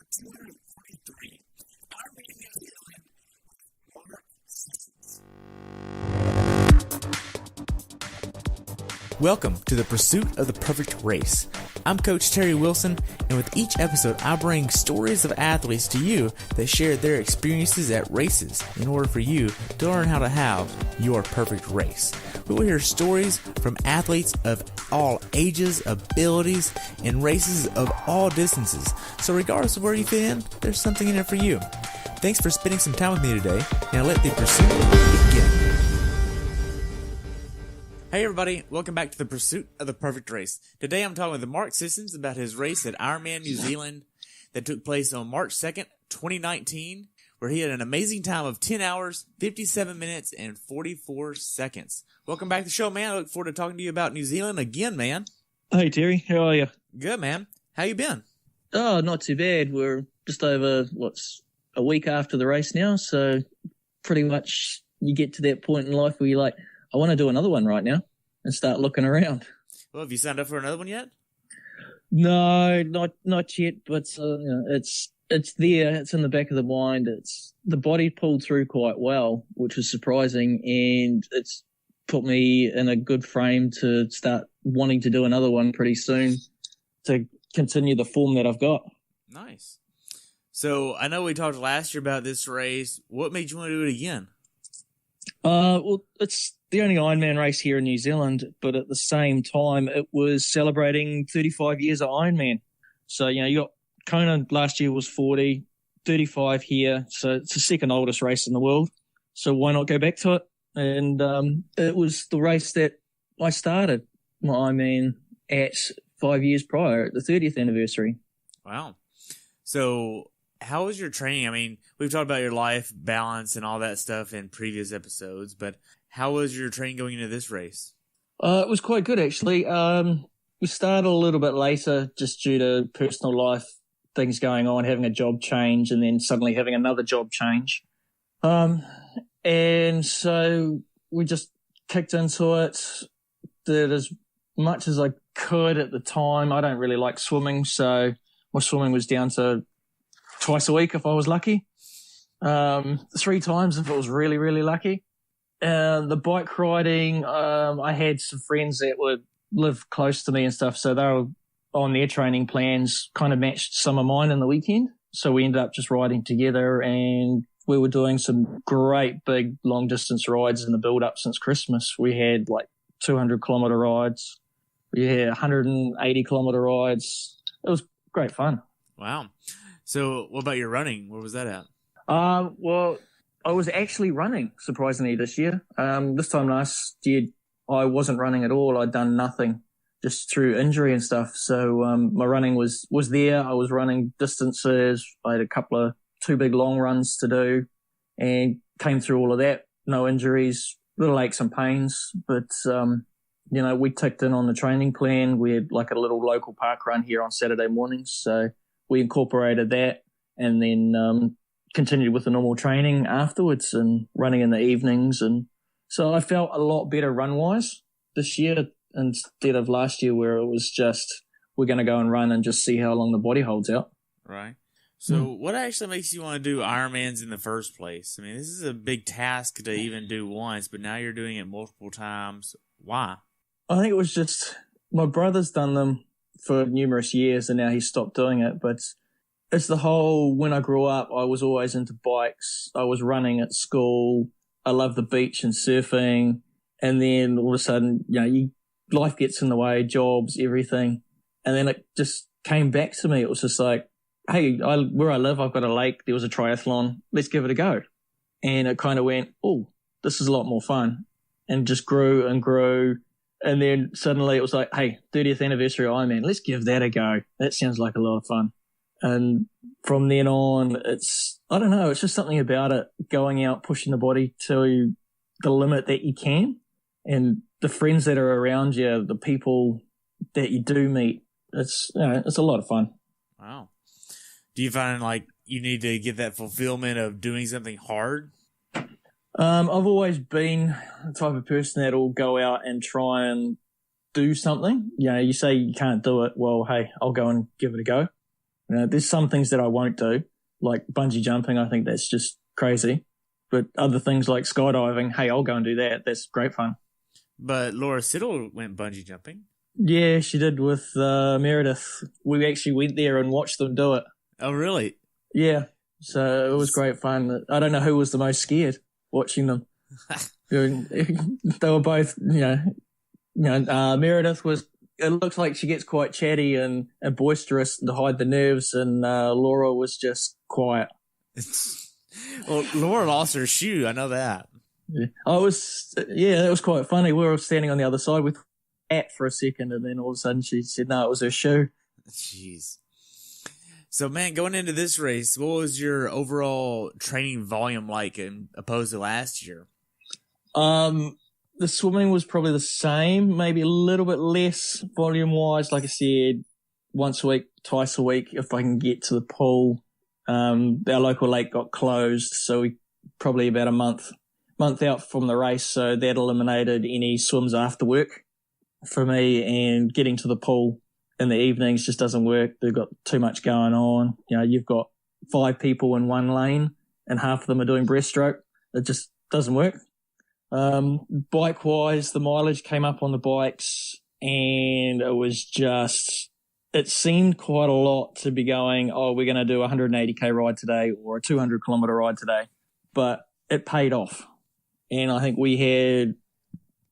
243. IRONMAN New Zealand, Mark Sissons. Welcome to the Pursuit of the Perfect Race. I'm Coach Terry Wilson, and with each episode, I bring stories of athletes to you that share their experiences at races in order for you to learn how to have your perfect race. We will hear stories from athletes of all ages, abilities, and races of all distances. So regardless of where you fit in, there's something in it for you. Thanks for spending some time with me today. Now let the pursuit begin. Hey everybody, welcome back to the Pursuit of the Perfect Race. Today I'm talking with Mark Sissons about his race at IRONMAN New Zealand that took place on March 2nd, 2019, where he had an amazing time of 10 hours, 57 minutes, and 44 seconds. Welcome back to the show, man. I look forward to talking to you about New Zealand again, man. Hey Terry, how are you? Good, man. How you been? Oh, not too bad. We're just over, a week after the race now, so pretty much you get to that point in life where you're like, I want to do another one right now and start looking around. Well, have you signed up for another one yet? No, not yet, but it's there. It's in the back of the mind. It's the body pulled through quite well, which was surprising, and it's put me in a good frame to start wanting to do another one pretty soon to continue the form that I've got. Nice. So I know we talked last year about this race. What made you want to do it again? Well, it's the only Ironman race here in New Zealand, but at the same time, it was celebrating 35 years of Ironman. So, you got Kona last year was 40, 35 here. So it's the second oldest race in the world. So why not go back to it? And it was the race that I started my Ironman at 5 years prior, at the 30th anniversary. Wow. So how was your training? I mean, we've talked about your life balance and all that stuff in previous episodes, but how was your training going into this race? It was quite good, actually. We started a little bit later just due to personal life things going on, having a job change and then suddenly having another job change. And so we just kicked into it, did as much as I could at the time. I don't really like swimming, so my swimming was down to twice a week if I was lucky, 3 times if I was really, really lucky. The bike riding, I had some friends that would live close to me and stuff, so they were on their training plans, kind of matched some of mine in the weekend. So we ended up just riding together, and we were doing some great big long distance rides in the build up since Christmas. We had 200 kilometer rides. We had 180 kilometer rides. It was great fun. Wow. So what about your running? Where was that at? Well, I was actually running, surprisingly, this year. This time last year, I wasn't running at all. I'd done nothing just through injury and stuff. So my running was there. I was running distances. I had 2 big long runs to do and came through all of that. No injuries, little aches and pains. But, we ticked in on the training plan. We had a little local park run here on Saturday mornings. So we incorporated that and then continued with the normal training afterwards and running in the evenings. And so I felt a lot better run-wise this year instead of last year where it was just we're going to go and run and just see how long the body holds out. Right. So what actually makes you want to do Ironmans in the first place? I mean, this is a big task to even do once, but now you're doing it multiple times. Why? I think it was just my brother's done them for numerous years and now he's stopped doing it, but it's the whole, when I grew up, I was always into bikes. I was running at school. I love the beach and surfing. And then all of a sudden, life gets in the way, jobs, everything. And then it just came back to me. It was just like, hey, where I live, I've got a lake. There was a triathlon. Let's give it a go. And it kind of went, oh, this is a lot more fun. And just grew and grew. And then suddenly it was like, hey, 30th anniversary Ironman, let's give that a go. That sounds like a lot of fun. And from then on, it's just something about it, going out, pushing the body to the limit that you can. And the friends that are around you, the people that you do meet, it's a lot of fun. Wow. Do you find you need to get that fulfillment of doing something hard? I've always been the type of person that'll go out and try and do something. You say you can't do it. Well, hey, I'll go and give it a go. There's some things that I won't do, like bungee jumping. I think that's just crazy. But other things like skydiving, hey, I'll go and do that. That's great fun. But Laura Siddle went bungee jumping. Yeah, she did with Meredith. We actually went there and watched them do it. Oh, really? Yeah. So it was great fun. I don't know who was the most scared watching them. They were both, Meredith was, it looks like she gets quite chatty and boisterous to hide the nerves, and Laura was just quiet. Well, Laura lost her shoe. I know that. Yeah. That was quite funny. We were standing on the other side with At for a second, and then all of a sudden she said, no, it was her shoe. Jeez. So, man, going into this race, what was your overall training volume like opposed to last year? The swimming was probably the same, maybe a little bit less volume-wise. Like I said, once a week, twice a week, if I can get to the pool. Our local lake got closed, so we probably about a month out from the race, so that eliminated any swims after work for me, and getting to the pool in the evenings just doesn't work. They've got too much going on. You've got 5 people in one lane and half of them are doing breaststroke. It just doesn't work. Bike-wise, the mileage came up on the bikes, and it seemed quite a lot to be going, we're going to do a 180k ride today or a 200-kilometer ride today. But it paid off. And I think we had,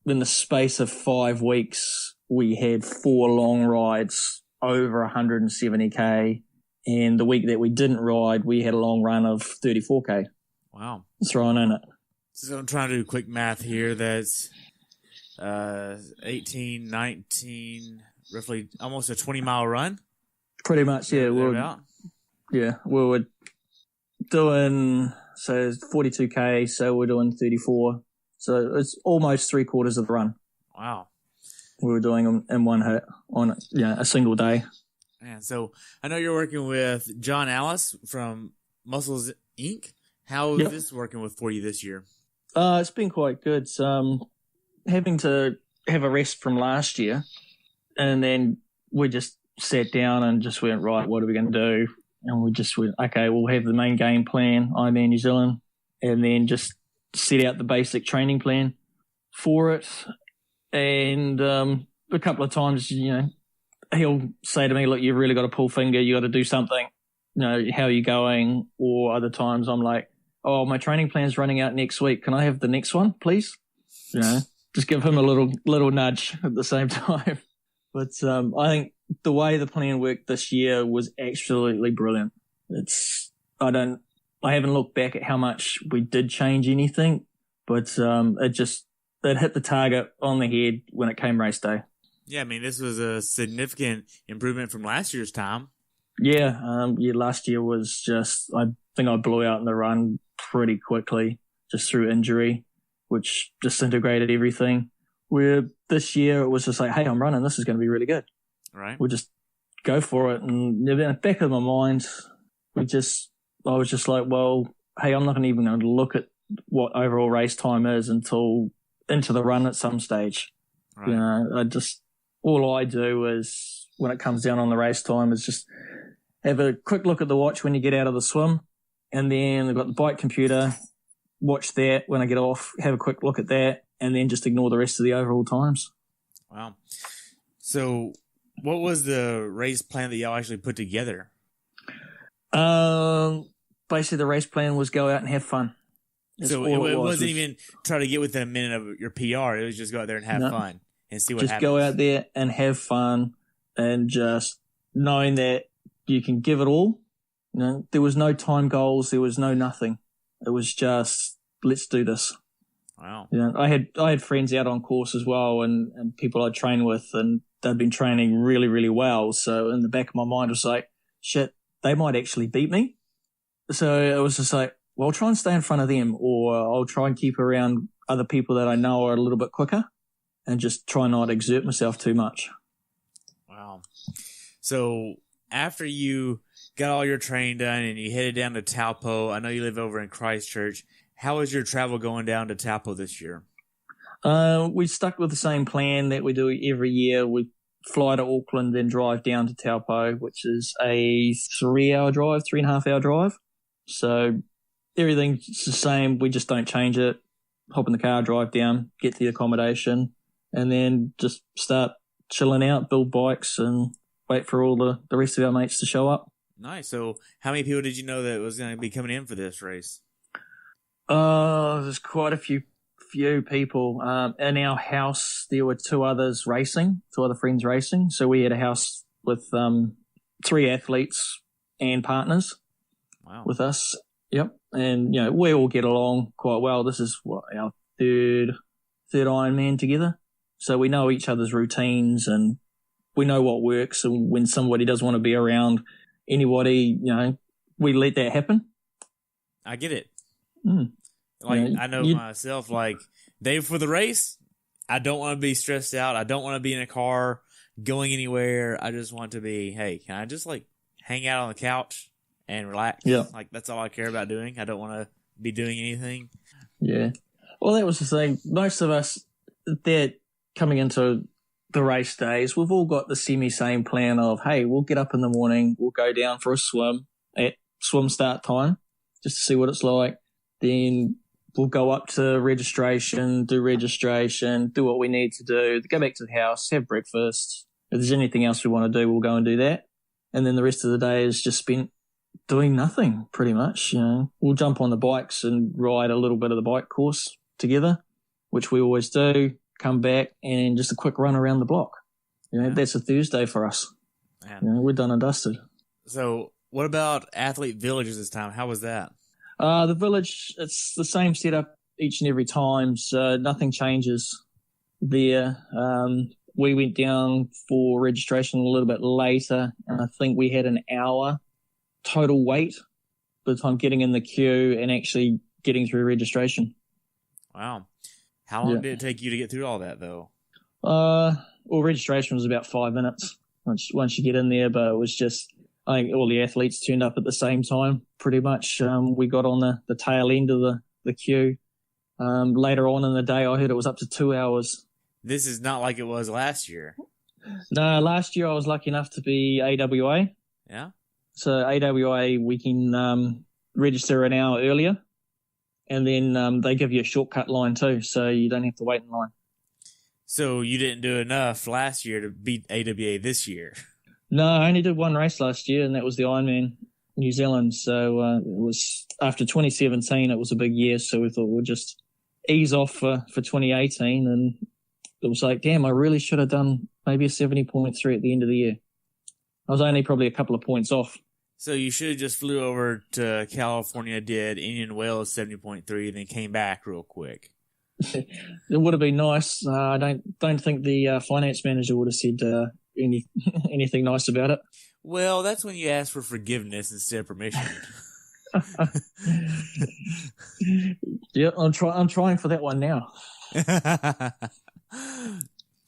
in the space of 5 weeks, we had 4 long rides over 170k. And the week that we didn't ride, we had a long run of 34k. Wow. Thrown in it. So I'm trying to do quick math here. That's 18, 19, roughly almost a 20-mile run? Pretty much, yeah. We were doing, so 42k, so we're doing 34. So it's almost 3/4 of the run. Wow. We were doing them in one hit on a single day. Man, so I know you're working with John Alice from Muscles Inc. How is this working for you this year? It's been quite good. Having to have a rest from last year, and then we just sat down and just went, right, what are we going to do? And we just went, okay, we'll have the main game plan, IRONMAN New Zealand, and then just set out the basic training plan for it. And a couple of times, he'll say to me, look, you've really got to pull finger, you got to do something, how are you going? Or other times I'm like, my training plan's running out next week. Can I have the next one, please? Just give him a little nudge at the same time. But I think the way the plan worked this year was absolutely brilliant. I haven't looked back at how much we did change anything, but it hit the target on the head when it came race day. Yeah, I mean, this was a significant improvement from last year's time. Yeah, last year was just, I think I blew out in the run pretty quickly just through injury, which disintegrated everything. Where this year it was just like, hey, I'm running, this is going to be really good. Right. We'll just go for it. And in the back of my mind, I was just like, well, hey, I'm not even going to look at what overall race time is until into the run at some stage. Right. All I do is when it comes down on the race time is just have a quick look at the watch when you get out of the swim, and then I've got the bike computer, watch that when I get off, have a quick look at that, and then just ignore the rest of the overall times. Wow. So what was the race plan that y'all actually put together? Basically the race plan was go out and have fun. So it wasn't even try to get within a minute of your PR. It was just go out there and have fun and see what happens. Just go out there and have fun, and just knowing that you can give it all. There was no time goals. There was no nothing. It was just, let's do this. Wow. I had friends out on course as well, and people I'd train with, and they'd been training really, really well. So in the back of my mind, I was like, shit, they might actually beat me. So it was just like, well, I'll try and stay in front of them, or I'll try and keep around other people that I know are a little bit quicker, and just try not exert myself too much. Wow. So after you got all your training done and you headed down to Taupo, I know you live over in Christchurch. How was your travel going down to Taupo this year? We stuck with the same plan that we do every year. We fly to Auckland, then drive down to Taupo, which is a 3.5 hour drive. So everything's the same. We just don't change it. Hop in the car, drive down, get to the accommodation, and then just start chilling out, build bikes, and wait for all the rest of our mates to show up. Nice. So how many people did you know that was going to be coming in for this race? There's quite a few people. In our house, there were two other friends racing. So we had a house with 3 athletes and partners. Wow. With us. Yep. And, we all get along quite well. This is our third Ironman together. So we know each other's routines and we know what works. And when somebody does want to be around anybody, we let that happen. I get it. Mm. I know myself, day before the race, I don't want to be stressed out. I don't want to be in a car going anywhere. I just want to be, hey, can I just hang out on the couch and relax? Yeah. That's all I care about doing. I don't want to be doing anything. Yeah. Well, that was the thing. Most of us that coming into the race days, we've all got the same plan of, hey, we'll get up in the morning, we'll go down for a swim at swim start time just to see what it's like. Then we'll go up to registration, do what we need to do, go back to the house, have breakfast. If there's anything else we want to do, we'll go and do that. And then the rest of the day is just spent doing nothing, pretty much. We'll jump on the bikes and ride a little bit of the bike course together, which we always do, come back and just a quick run around the block. That's a Thursday for us. We're done and dusted. So what about athlete villages this time? How was that? The village, it's the same setup each and every time, so nothing changes there. We went down for registration a little bit later, and I think we had an hour total wait by the time getting in the queue and actually getting through registration. Wow. How long did it take you to get through all that, though? Well, registration was about 5 minutes once you get in there, but it was just, I think all the athletes turned up at the same time, pretty much. We got on the tail end of the queue. Later on in the day, I heard it was up to 2 hours. This is not like it was last year. No, last year I was lucky enough to be AWA. Yeah? So AWA, we can register an hour earlier, and then they give you a shortcut line too, so you don't have to wait in line. So you didn't do enough last year to beat AWA this year? No, I only did one race last year, and that was the Ironman New Zealand. So it was after 2017, it was a big year, so we thought we'll just ease off for 2018, and it was like, damn, I really should have done maybe a 70.3 at the end of the year. I was only probably a couple of points off. So you should have just flew over to California, did Indian Wells 70.3, and then came back real quick. It would have been nice. I don't think the finance manager would have said anything nice about it. Well, that's when you ask for forgiveness instead of permission. Yeah, I'm trying for that one now.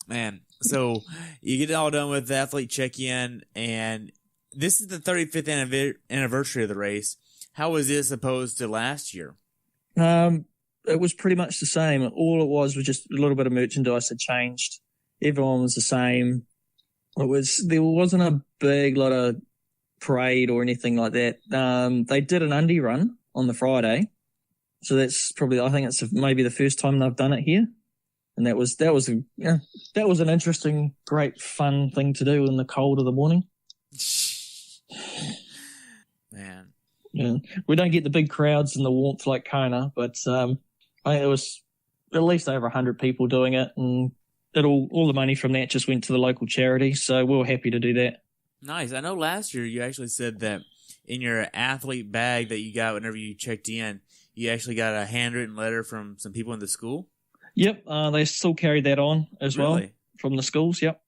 Man, so you get it all done with the athlete check-in, and this is the 35th anniversary of the race. How was this opposed to last year? It was pretty much the same. All it was just a little bit of merchandise had changed. Everyone was the same. There wasn't a big lot of parade or anything like that. They did an undie run on the Friday, so that's probably, I think it's maybe the first time they've done it here, and that was an interesting, great, fun thing to do in the cold of the morning. Man, yeah, we don't get the big crowds and the warmth like Kona, but I think there was at least over 100 people doing it, and all the money from that just went to the local charity, so we were happy to do that. Nice. I know last year you actually said that in your athlete bag that you got whenever you checked in, you actually got a handwritten letter from some people in the school? Yep, they still carried that on as well from the schools, yep.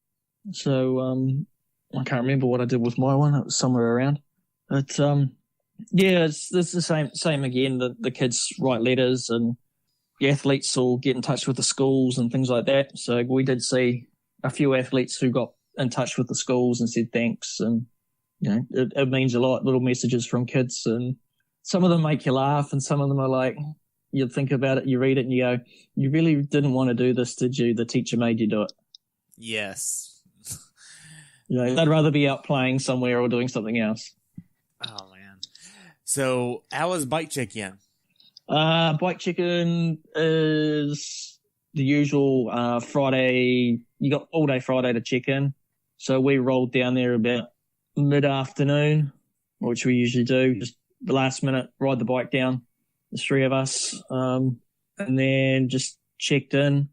So I can't remember what I did with my one. It was somewhere around. But yeah, it's the same again. The kids write letters, and the athletes will get in touch with the schools and things like that. So we did see a few athletes who got in touch with the schools and said thanks, and it means a lot. Little messages from kids, and some of them make you laugh, and some of them are like, you think about it, you read it, and you go, you really didn't want to do this, did you? The teacher made you do it. Yes. They'd rather be out playing somewhere or doing something else. Oh man. So how was bike check-in? Bike check-in is the usual Friday. You got all day Friday to check in. So we rolled down there about mid-afternoon, which we usually do. Just the last minute, ride the bike down, the three of us, and then just checked in.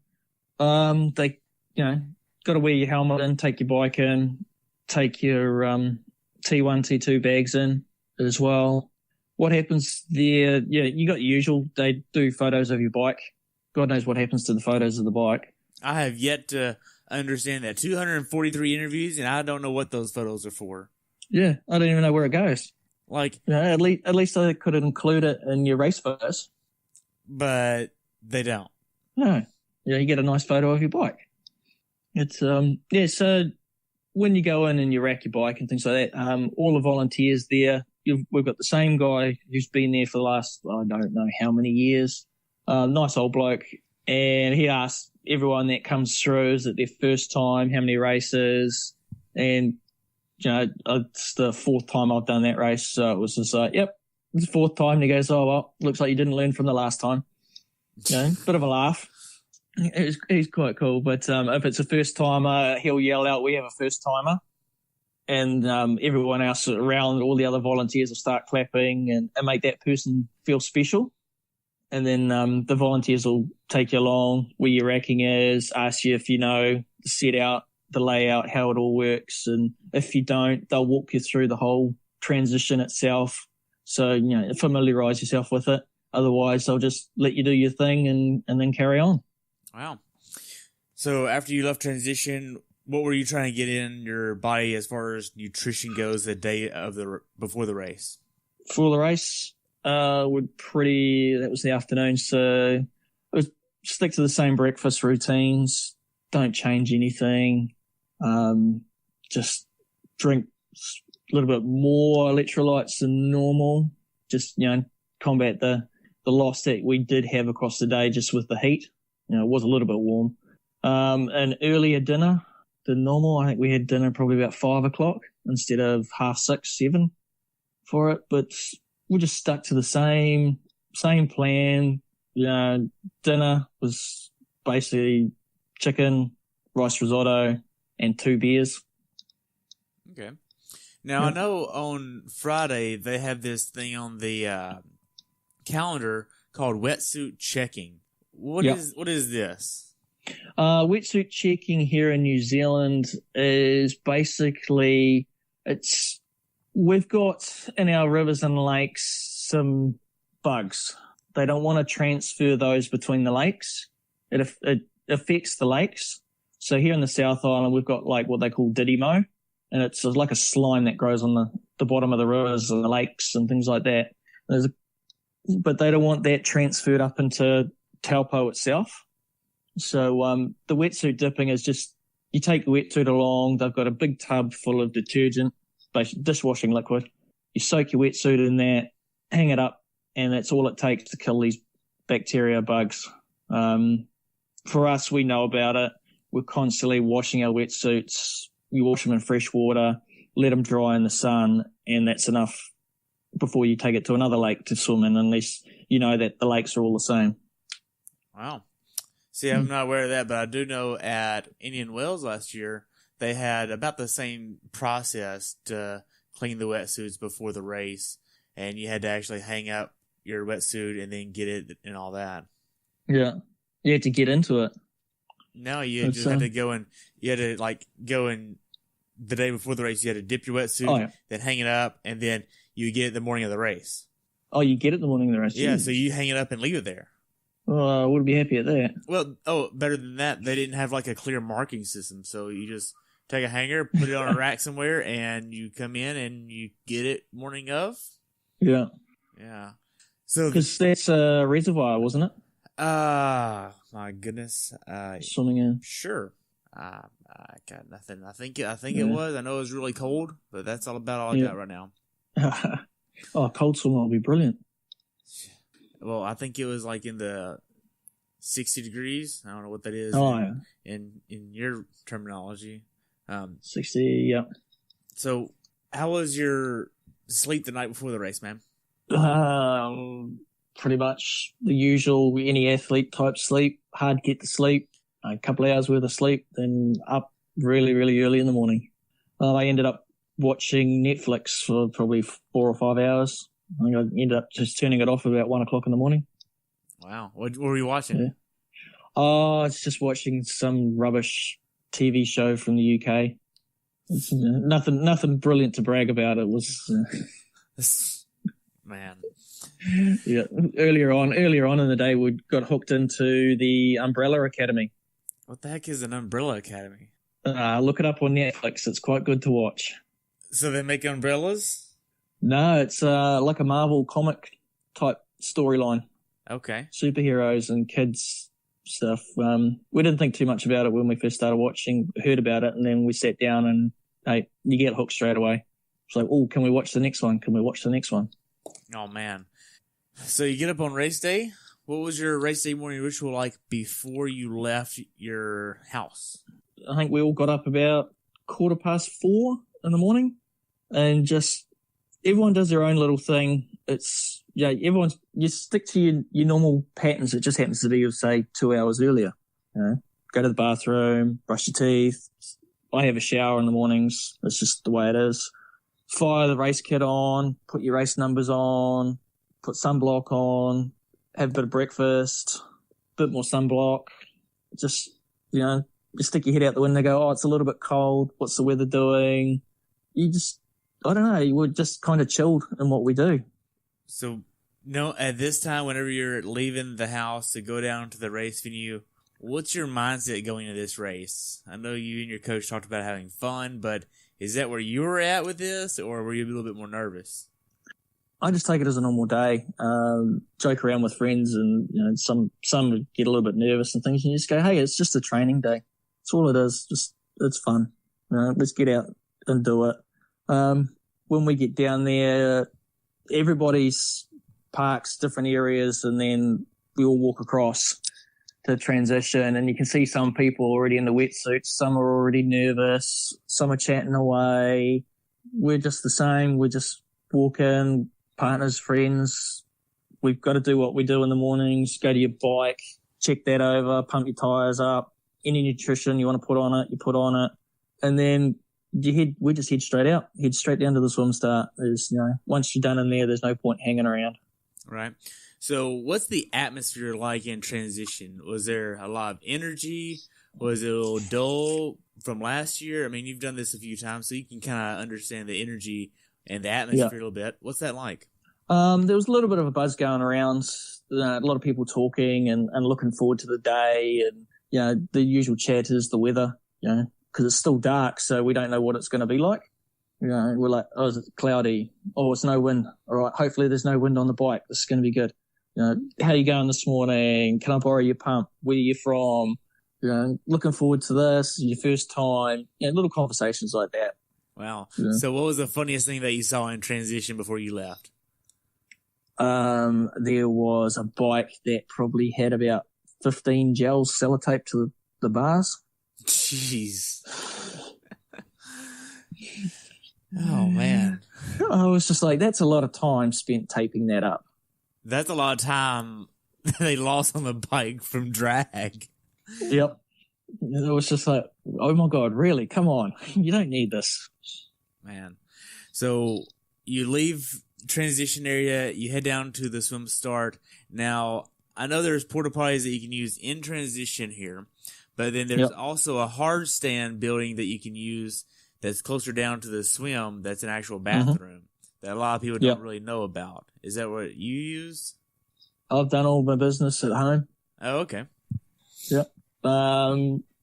They, got to wear your helmet in, take your bike in, take your T1, T2 bags in as well. What happens there? Yeah, you got the usual. They do photos of your bike. God knows what happens to the photos of the bike. I have yet to understand that. 243 interviews, and I don't know what those photos are for. Yeah, I don't even know where it goes. Like, at least they could include it in your race photos. But they don't. No. Yeah, you get a nice photo of your bike. It's so when you go in and you rack your bike and things like that, all the volunteers there, we've got the same guy who's been there for the last, I don't know how many years. Nice old bloke. And he asks everyone that comes through, is it their first time, how many races? And, it's the fourth time I've done that race. So it was just like, yep, it's the fourth time. And he goes, oh, well, looks like you didn't learn from the last time. Bit of a laugh. He's quite cool. But if it's a first timer, he'll yell out, we have a first timer. And everyone else around, all the other volunteers will start clapping and make that person feel special. And then the volunteers will take you along where your racking is, ask you if you know the set out, the layout, how it all works. And if you don't, they'll walk you through the whole transition itself. So, familiarize yourself with it. Otherwise, they'll just let you do your thing and then carry on. Wow. So after you left transition, what were you trying to get in your body as far as nutrition goes the day of before the race? For the race, that was the afternoon. So stick to the same breakfast routines. Don't change anything. Just drink a little bit more electrolytes than normal. Just, combat the loss that we did have across the day just with the heat. It was a little bit warm. An earlier dinner than normal. I think we had dinner probably about 5 o'clock instead of 6:30, 7 for it. But we just stuck to the same plan. Dinner was basically chicken, rice risotto, and 2 beers. Okay. Now, I know on Friday they have this thing on the calendar called Wetsuit Checking. What is this? Wetsuit checking here in New Zealand is basically we've got in our rivers and lakes some bugs. They don't want to transfer those between the lakes. It affects the lakes. So here in the South Island, we've got like what they call didimo, and it's like a slime that grows on the bottom of the rivers and the lakes and things like that. But they don't want that transferred up into Taupo itself. So the wetsuit dipping is just, you take the wetsuit along, they've got a big tub full of detergent, basically dishwashing liquid. You soak your wetsuit in that, hang it up, and that's all it takes to kill these bacteria bugs. For us, we know about it. We're constantly washing our wetsuits. You wash them in fresh water, let them dry in the sun, and that's enough before you take it to another lake to swim in, unless you know that the lakes are all the same. Wow. See, I'm not aware of that, but I do know at Indian Wells last year, they had about the same process to clean the wetsuits before the race, and you had to actually hang up your wetsuit and then get it and all that. Yeah. You had to get into it. No, you just had to go and the day before the race, you had to dip your wetsuit, then hang it up, and then you get it the morning of the race. Oh, you get it the morning of the race? Yeah, so you hang it up and leave it there. Well, I would be happy at that. Well, better than that, they didn't have like a clear marking system, so you just take a hanger, put it on a rack somewhere, and you come in and you get it morning of. Yeah. Yeah. So because that's a reservoir, wasn't it? My goodness. Swimming in. Sure. I got nothing. I think it was. I know it was really cold, but that's all I got right now. Cold swimming will be brilliant. Well, I think it was like in the 60 degrees. I don't know what that is in your terminology. 60, yeah. So how was your sleep the night before the race, man? Pretty much the usual, any athlete type sleep. Hard to get to sleep. A couple of hours worth of sleep, then up really, really early in the morning. I ended up watching Netflix for probably 4 or 5 hours. I think I ended up just turning it off at about 1 o'clock in the morning. Wow. What were you watching? Yeah. Oh, it's just watching some rubbish TV show from the UK. It's, nothing brilliant to brag about. It was, man. Yeah. Earlier on in the day, we got hooked into the Umbrella Academy. What the heck is an Umbrella Academy? Look it up on Netflix. It's quite good to watch. So they make umbrellas? No, it's like a Marvel comic type storyline. Okay. Superheroes and kids stuff. We didn't think too much about it when we first started watching, heard about it, and then we sat down and, hey, you get hooked straight away. It's like, oh, can we watch the next one? Can we watch the next one? Oh, man. So you get up on race day? What was your race day morning ritual like before you left your house? I think we all got up about 4:15 in the morning, and just everyone does their own little thing. It's, yeah, you stick to your normal patterns. It just happens to be, say, 2 hours earlier. You know, go to the bathroom, brush your teeth. I have a shower in the mornings. It's just the way it is. Fire the race kit on, put your race numbers on, put sunblock on, have a bit of breakfast, a bit more sunblock. Just, you know, you stick your head out the window, go, oh, it's a little bit cold. What's the weather doing? You just, I don't know, we're just kind of chilled in what we do. So, no, at this time, whenever you're leaving the house to go down to the race venue, what's your mindset going into this race? I know you and your coach talked about having fun, but is that where you were at with this, or were you a little bit more nervous? I just take it as a normal day, joke around with friends, and you know, some get a little bit nervous and things, and you just go, hey, it's just a training day. That's all it is. Just, it's fun. You know, let's get out and do it. When we get down there, everybody's parks different areas, and then we all walk across to transition, and you can see some people already in the wetsuits. Some are already nervous. Some are chatting away. We're just the same. We're just walking, partners, friends. We've got to do what we do in the mornings. Go to your bike, check that over, pump your tires up. Any nutrition you want to put on it, you put on it. And then we just head straight out, head straight down to the swim start. There's, you know, once you're done in there, there's no point hanging around. Right. So what's the atmosphere like in transition? Was there a lot of energy? Was it a little dull from last year? I mean, you've done this a few times, so you can kind of understand the energy and the atmosphere a little bit. What's that like? There was a little bit of a buzz going around, a lot of people talking and looking forward to the day, and, you know, the usual chat is the weather, you know, because it's still dark, so we don't know what it's going to be like. You know, we're like, oh, is it cloudy? Oh, it's no wind. All right, hopefully there's no wind on the bike. This is going to be good. You know, how are you going this morning? Can I borrow your pump? Where are you from? You know, looking forward to this, your first time. You know, little conversations like that. Wow. Yeah. So what was the funniest thing that you saw in transition before you left? There was a bike that probably had about 15 gels sellotaped to the bars. Jeez. Oh, man. I was just like, that's a lot of time spent taping that up. That's a lot of time they lost on the bike from drag. Yep. It was just like, oh my God, really? Come on. You don't need this. Man. So you leave transition area, you head down to the swim start. Now, I know there's porta potties that you can use in transition here, but then there's also a hard stand building that you can use that's closer down to the swim that's an actual bathroom that a lot of people don't really know about. Is that what you use? I've done all my business at home. Oh, okay. Yep.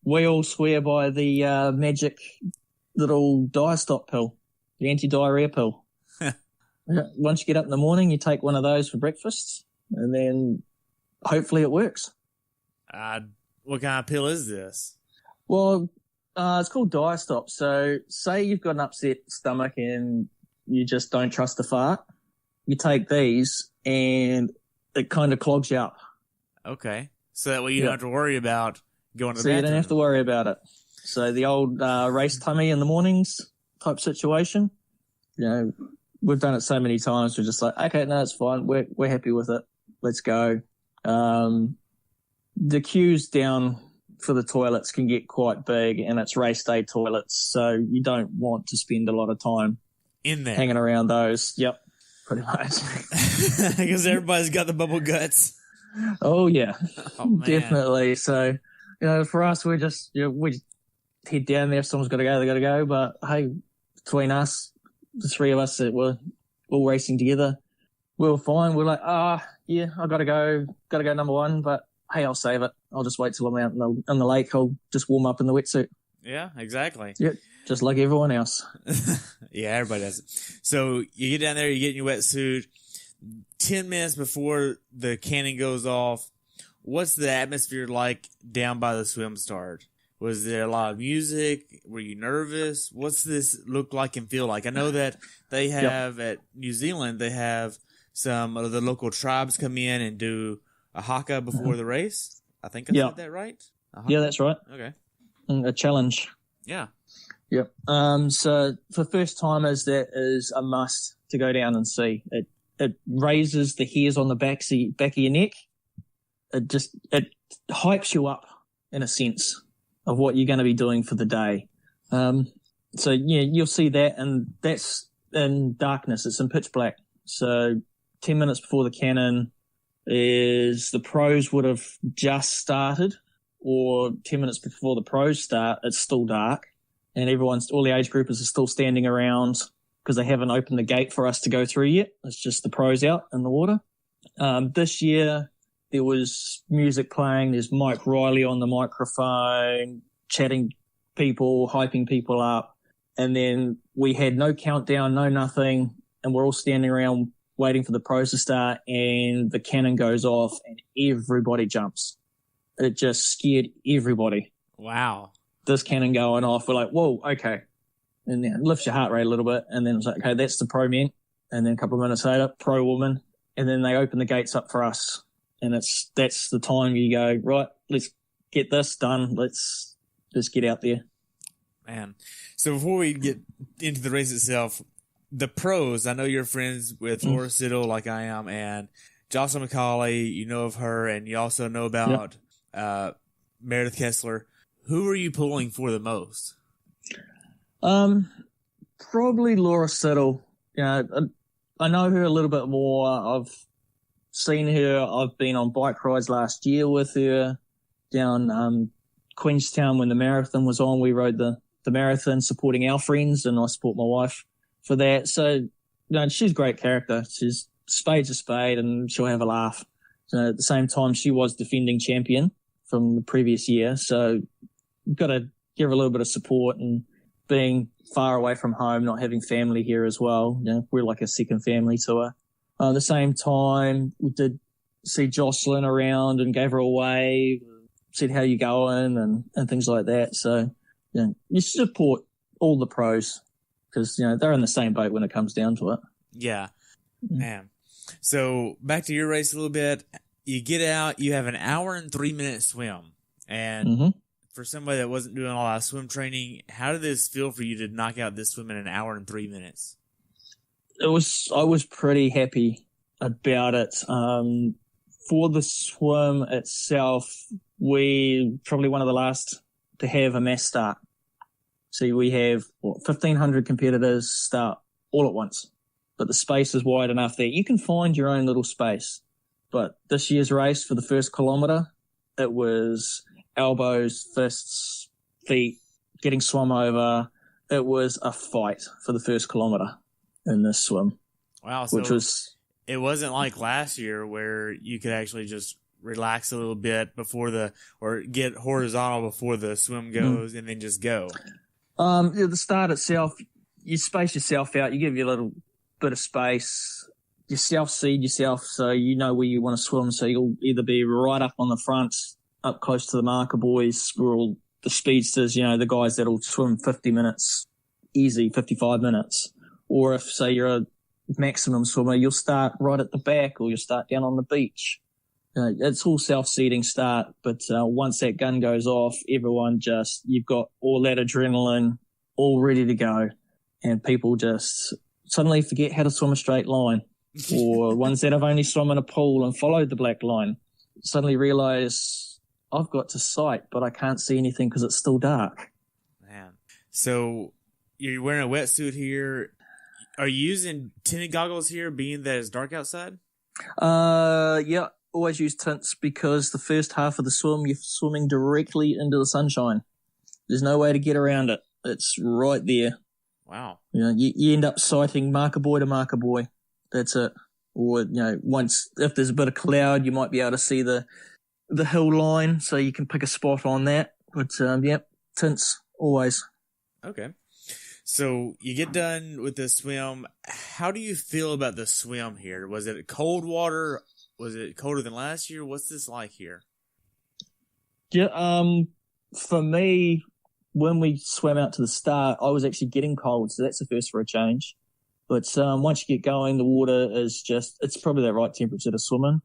We all swear by the magic little diet stop pill, the anti-diarrhea pill. Once you get up in the morning, you take one of those for breakfast, and then hopefully it works. What kind of pill is this? Well, it's called diet stop. So say you've got an upset stomach and you just don't trust the fart, you take these and it kind of clogs you up. Okay. So that way you don't have to worry about going to the bathroom. So you don't have to worry about it. So the old race tummy in the mornings type situation. You know, we've done it so many times. We're just like, okay, no, it's fine. We're happy with it. Let's go. The queues down for the toilets can get quite big, and it's race day toilets, so you don't want to spend a lot of time in there hanging around those. Yep, pretty much. Because everybody's got the bubble guts. Oh yeah, Oh, definitely. So, you know, for us, we just head down there. If someone's got to go, they got to go. But hey, between us, the three of us that were all racing together, we were fine. We're like, yeah, I got to go number one, but hey, I'll save it. I'll just wait till I'm out in the lake. I'll just warm up in the wetsuit. Yeah, exactly. Yep, just like everyone else. Yeah, everybody does it. So you get down there, you get in your wetsuit. 10 minutes before the cannon goes off, what's the atmosphere like down by the swim start? Was there a lot of music? Were you nervous? What's this look like and feel like? I know that they have at New Zealand, they have some of the local tribes come in and do a haka before the race. I think I said that right? Yeah, that's right. Okay. A challenge. Yeah. Yep. So for first timers, that is a must to go down and see. It raises the hairs on the back of your neck. It hypes you up in a sense of what you're going to be doing for the day. So yeah, you'll see that, and that's in darkness. It's in pitch black. So 10 minutes before the cannon is the pros would have just started, or 10 minutes before the pros start, it's still dark, and all the age groupers are still standing around because they haven't opened the gate for us to go through yet. It's just the pros out in the water. This year there was music playing. There's Mike Riley on the microphone, chatting people, hyping people up. And then we had no countdown, no nothing. And we're all standing around waiting for the pros to start, and the cannon goes off and everybody jumps. It just scared everybody. Wow. This cannon going off, we're like, whoa, okay. And then it lifts your heart rate a little bit, and then it's like, okay, that's the pro men. And then a couple of minutes later, pro woman. And then they open the gates up for us. And that's the time you go, right, let's get this done. Let's get out there. Man. So before we get into the race itself, the pros, I know you're friends with Laura Siddle like I am, and Jocelyn McCauley, you know of her, and you also know about Meredith Kessler. Who are you pulling for the most? Probably Laura Siddle. You know, I know her a little bit more. I've seen her. I've been on bike rides last year with her down Queenstown when the marathon was on. We rode the marathon supporting our friends, and I support my wife for that. So, you know, she's a great character. She's spade's a spade, and she'll have a laugh. So at the same time, she was defending champion from the previous year. So you've got to give her a little bit of support, and being far away from home, not having family here as well. You know, we're like a second family to her. At the same time, we did see Jocelyn around and gave her a wave, said how you going and things like that. So, you know, you support all the pros because, you know, they're in the same boat when it comes down to it. Yeah, man. So back to your race a little bit. You get out, you have an hour and 3 minute swim. And for somebody that wasn't doing a lot of swim training, how did this feel for you to knock out this swim in an hour and 3 minutes? I was pretty happy about it. For the swim itself, we probably one of the last to have a mass start. So we have 1,500 competitors start all at once, but the space is wide enough that you can find your own little space. But this year's race for the first kilometre, it was elbows, fists, feet, getting swum over. It was a fight for the first kilometre in this swim. Wow. So it wasn't like last year where you could actually just relax a little bit or get horizontal before the swim goes and then just go. The start itself, you space yourself out, you give you a little bit of space, you self-seed yourself so you know where you want to swim. So you'll either be right up on the front, up close to the marker boys, or all the speedsters, you know, the guys that'll swim 50 minutes, easy, 55 minutes. Or if, say, you're a maximum swimmer, you'll start right at the back or you'll start down on the beach. It's all self-seating start, but once that gun goes off, everyone you've got all that adrenaline all ready to go, and people just suddenly forget how to swim a straight line, or ones that have only swum in a pool and followed the black line suddenly realize I've got to sight, but I can't see anything because it's still dark. Man. So you're wearing a wetsuit here. Are you using tinted goggles here, being that it's dark outside? Yeah. Always use tints because the first half of the swim, you're swimming directly into the sunshine. There's no way to get around it. It's right there. Wow. You end up sighting marker buoy to marker buoy. That's it. Or, once, if there's a bit of cloud, you might be able to see the hill line, so you can pick a spot on that. But, tints, always. Okay. So you get done with the swim. How do you feel about the swim here? Was it cold water? Was it colder than last year? What's this like here? Yeah, for me, when we swam out to the start, I was actually getting cold, so that's the first for a change. But once you get going, the water is it's probably the right temperature to swim in.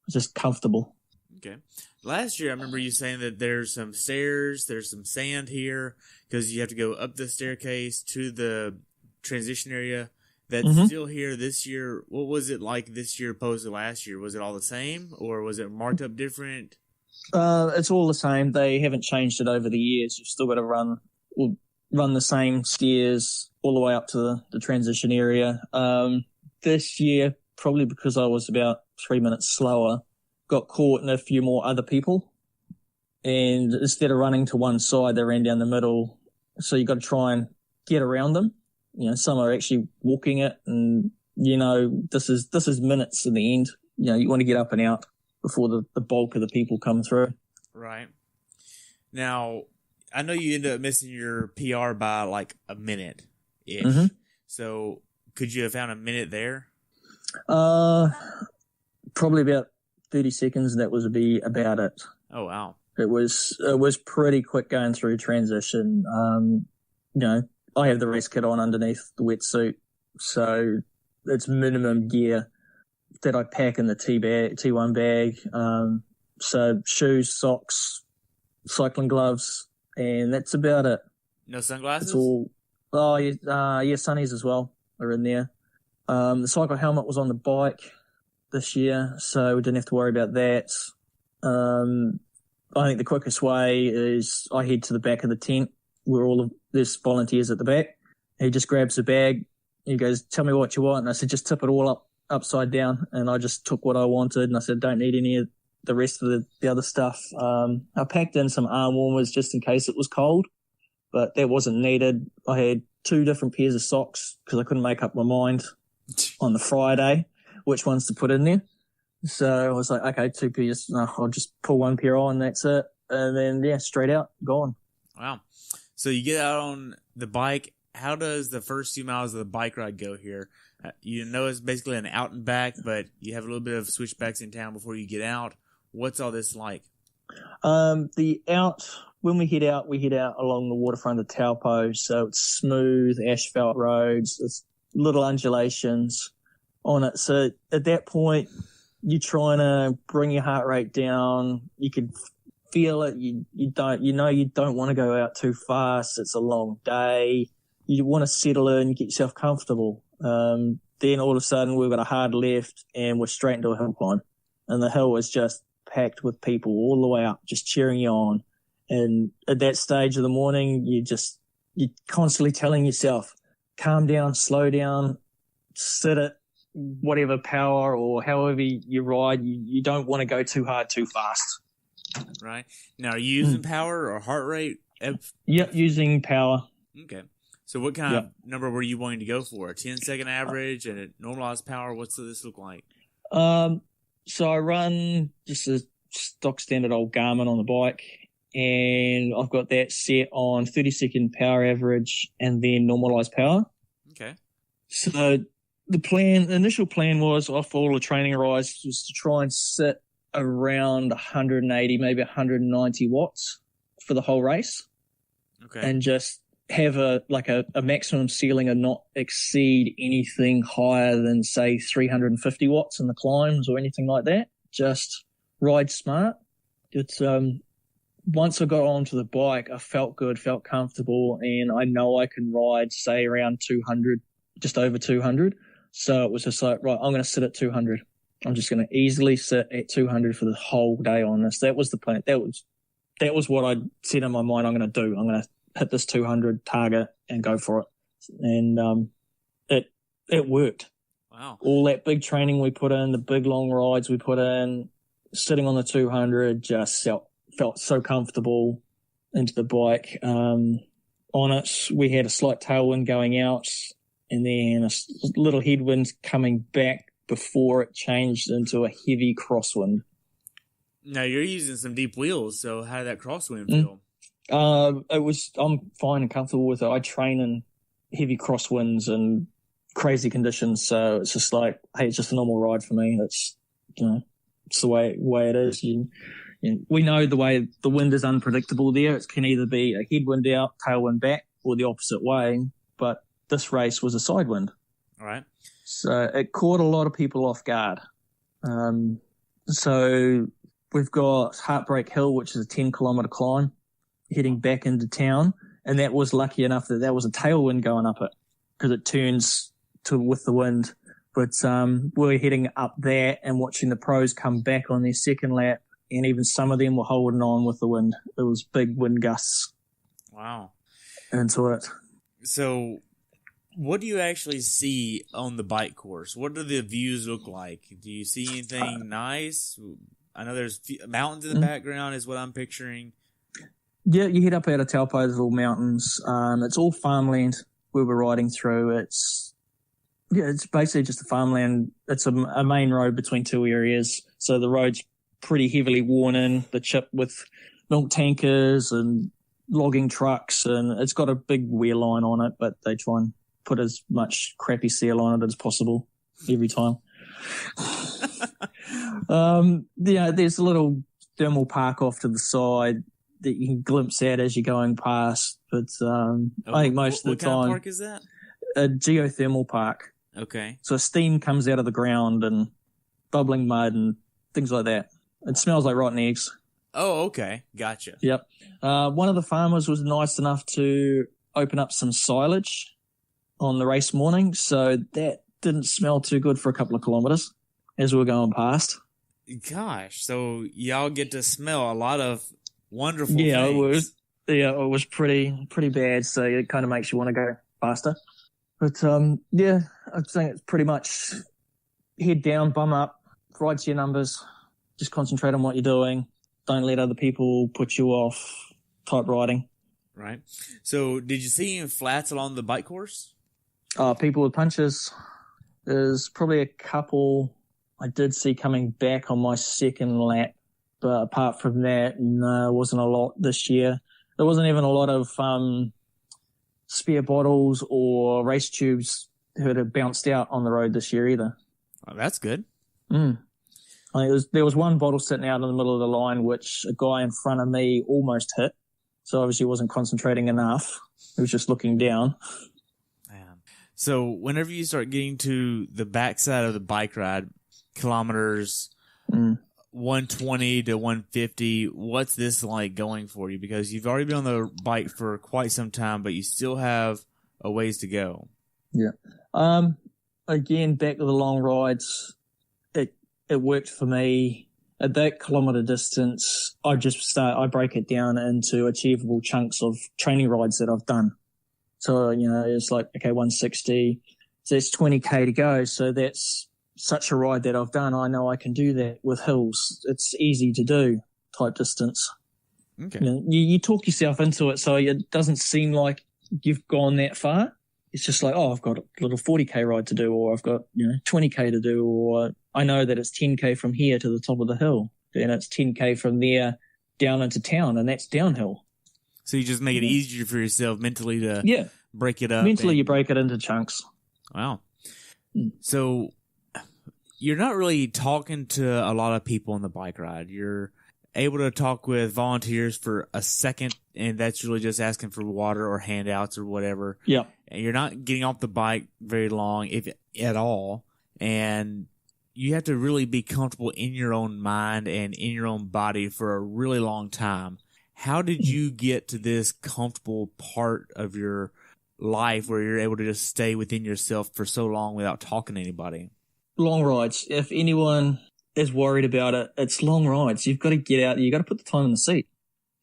It's just comfortable. Okay. Last year, I remember you saying that there's some stairs, there's some sand here, because you have to go up the staircase to the transition area. That's still here this year. What was it like this year opposed to last year? Was it all the same, or was it marked up different? It's all the same. They haven't changed it over the years. You've still got to run the same stairs all the way up to the transition area. This year, probably because I was about 3 minutes slower, got caught in a few more other people. And instead of running to one side, they ran down the middle. So you got to try and get around them. Some are actually walking it, and, this is minutes in the end. You want to get up and out before the bulk of the people come through. Right. Now, I know you ended up missing your PR by like a minute-ish. Mm-hmm. So could you have found a minute there? Probably about 30 seconds. That was about it. Oh, wow. It was pretty quick going through transition. I have the race kit on underneath the wetsuit, so it's minimum gear that I pack in the T1 bag. So shoes, socks, cycling gloves, and that's about it. No sunglasses? It's all. Oh yeah, sunnies as well are in there. The cycle helmet was on the bike this year, so we didn't have to worry about that. I think the quickest way is I head to the back of the tent where there's volunteers at the back. He just grabs the bag. He goes, "Tell me what you want." And I said, "Just tip it all upside down." And I just took what I wanted, and I said, "Don't need any of the rest of the other stuff." I packed in some arm warmers just in case it was cold, but that wasn't needed. I had 2 different pairs of socks because I couldn't make up my mind on the Friday which ones to put in there. So I was like, okay, 2 pairs. No, I'll just pull 1 pair on. That's it. And then, straight out, gone. Wow. So you get out on the bike. How does the first few miles of the bike ride go here? It's basically an out and back, but you have a little bit of switchbacks in town before you get out. What's all this like? When we head out along the waterfront of Taupo, so it's smooth asphalt roads. It's little undulations on it. So at that point, you're trying to bring your heart rate down. You can feel it. You don't want to go out too fast. It's a long day. You want to settle in, get yourself comfortable. Then all of a sudden we've got a hard left and we're straight into a hill climb. And the hill is just packed with people all the way up, just cheering you on. And at that stage of the morning, you're constantly telling yourself, calm down, slow down, sit at whatever power or however you ride. You don't want to go too hard, too fast. Right. Now, are you using power or heart rate? Yep, using power. Okay. So what kind of number were you wanting to go for? A 10-second average and a normalized power? What's this look like? So I run just a stock standard old Garmin on the bike, and I've got that set on 30-second power average and then normalized power. Okay. So the initial plan was, after all the training rides, was to try and sit around 180, maybe 190 watts for the whole race. Okay. And just have a maximum ceiling and not exceed anything higher than, say, 350 watts in the climbs or anything like that. Just ride smart. It's once I got onto the bike, I felt good, felt comfortable, and I know I can ride, say, around 200, just over 200. So it was just like, right, I'm going to sit at 200. I'm just going to easily sit at 200 for the whole day on this. That was the plan. That was what I set in my mind I'm going to do. I'm going to hit this 200 target and go for it. And it worked. Wow. All that big training we put in, the big long rides we put in, sitting on the 200, just felt so comfortable into the bike. On it, we had a slight tailwind going out and then a little headwind coming back before it changed into a heavy crosswind. Now, you're using some deep wheels, so how did that crosswind feel? I'm fine and comfortable with it. I train in heavy crosswinds and crazy conditions, so it's just like, hey, it's just a normal ride for me. It's, it's the way it is. We know the way the wind is unpredictable there. It can either be a headwind out, tailwind back, or the opposite way. But this race was a side wind. All right. So it caught a lot of people off guard. So we've got Heartbreak Hill, which is a 10-kilometre climb, heading back into town. And that was lucky enough that there was a tailwind going up it because it turns with the wind. But we're heading up there and watching the pros come back on their second lap. And even some of them were holding on with the wind. It was big wind gusts. Wow. Into it. So what do you actually see on the bike course? What do the views look like? Do you see anything nice? I know there's mountains in the background is what I'm picturing. Yeah, you head up out of Taupo's little mountains. It's all farmland we were riding through. It's basically just a farmland. It's a main road between two areas. So the road's pretty heavily worn in, the chip with milk tankers and logging trucks, and it's got a big wear line on it, but they try and put as much crappy seal on it as possible every time. There's a little thermal park off to the side that you can glimpse at as you're going past, but I think most of the time... What kind of park is that? A geothermal park. Okay. So steam comes out of the ground and bubbling mud and things like that. It smells like rotten eggs. Oh, okay. Gotcha. Yep. One of the farmers was nice enough to open up some silage on the race morning, so that didn't smell too good for a couple of kilometres as we were going past. Gosh, so y'all get to smell a lot of wonderful things. It was pretty bad, so it kind of makes you want to go faster. But, I think it's pretty much head down, bum up, ride to your numbers, just concentrate on what you're doing. Don't let other people put you off type riding. Right. So did you see any flats along the bike course? People with punches. There's probably a couple I did see coming back on my second lap. But apart from that, no, wasn't a lot this year. There wasn't even a lot of spare bottles or race tubes that had bounced out on the road this year either. Oh, that's good. There was one bottle sitting out in the middle of the line, which a guy in front of me almost hit. So obviously wasn't concentrating enough. He was just looking down. Man. So whenever you start getting to the backside of the bike ride, kilometers, 120 to 150, what's this like going for you? Because you've already been on the bike for quite some time, but you still have a ways to go. Yeah. Again, back to the long rides. It worked for me. At that kilometre distance, I break it down into achievable chunks of training rides that I've done. So, it's like, okay, 160, so that's 20K to go. So that's such a ride that I've done. I know I can do that with hills. It's easy to do type distance. Okay. You talk yourself into it, so it doesn't seem like you've gone that far. It's just like, I've got a little 40K ride to do, or I've got, 20K to do, or I know that it's 10K from here to the top of the hill, and it's 10K from there down into town, and that's downhill. So you just make it easier for yourself mentally to break it up. Mentally, you break it into chunks. Wow. So you're not really talking to a lot of people on the bike ride. You're able to talk with volunteers for a second, and that's really just asking for water or handouts or whatever. Yeah. And you're not getting off the bike very long, if at all. And you have to really be comfortable in your own mind and in your own body for a really long time. How did you get to this comfortable part of your life where you're able to just stay within yourself for so long without talking to anybody? Long rides. If anyone is worried about it, it's long rides. You've got to get out. You've got to put the time in the seat.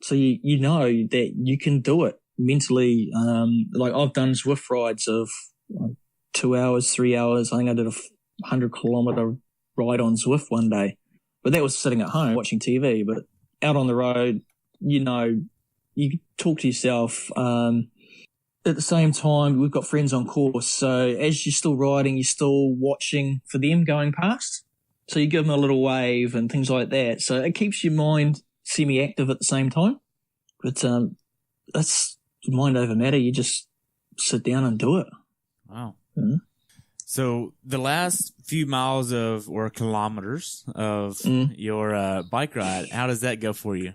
So you know that you can do it mentally. Like I've done Zwift rides of 2 hours, 3 hours. I think I did a 100-kilometer ride on Zwift one day, but that was sitting at home watching TV. But out on the road, you know, you talk to yourself. At the same time, we've got friends on course. So as you're still riding, you're still watching for them going past. So you give them a little wave and things like that. So it keeps your mind semi-active at the same time. But that's mind over matter. You just sit down and do it. Wow. Mm-hmm. So the last few miles or kilometers of your bike ride, how does that go for you?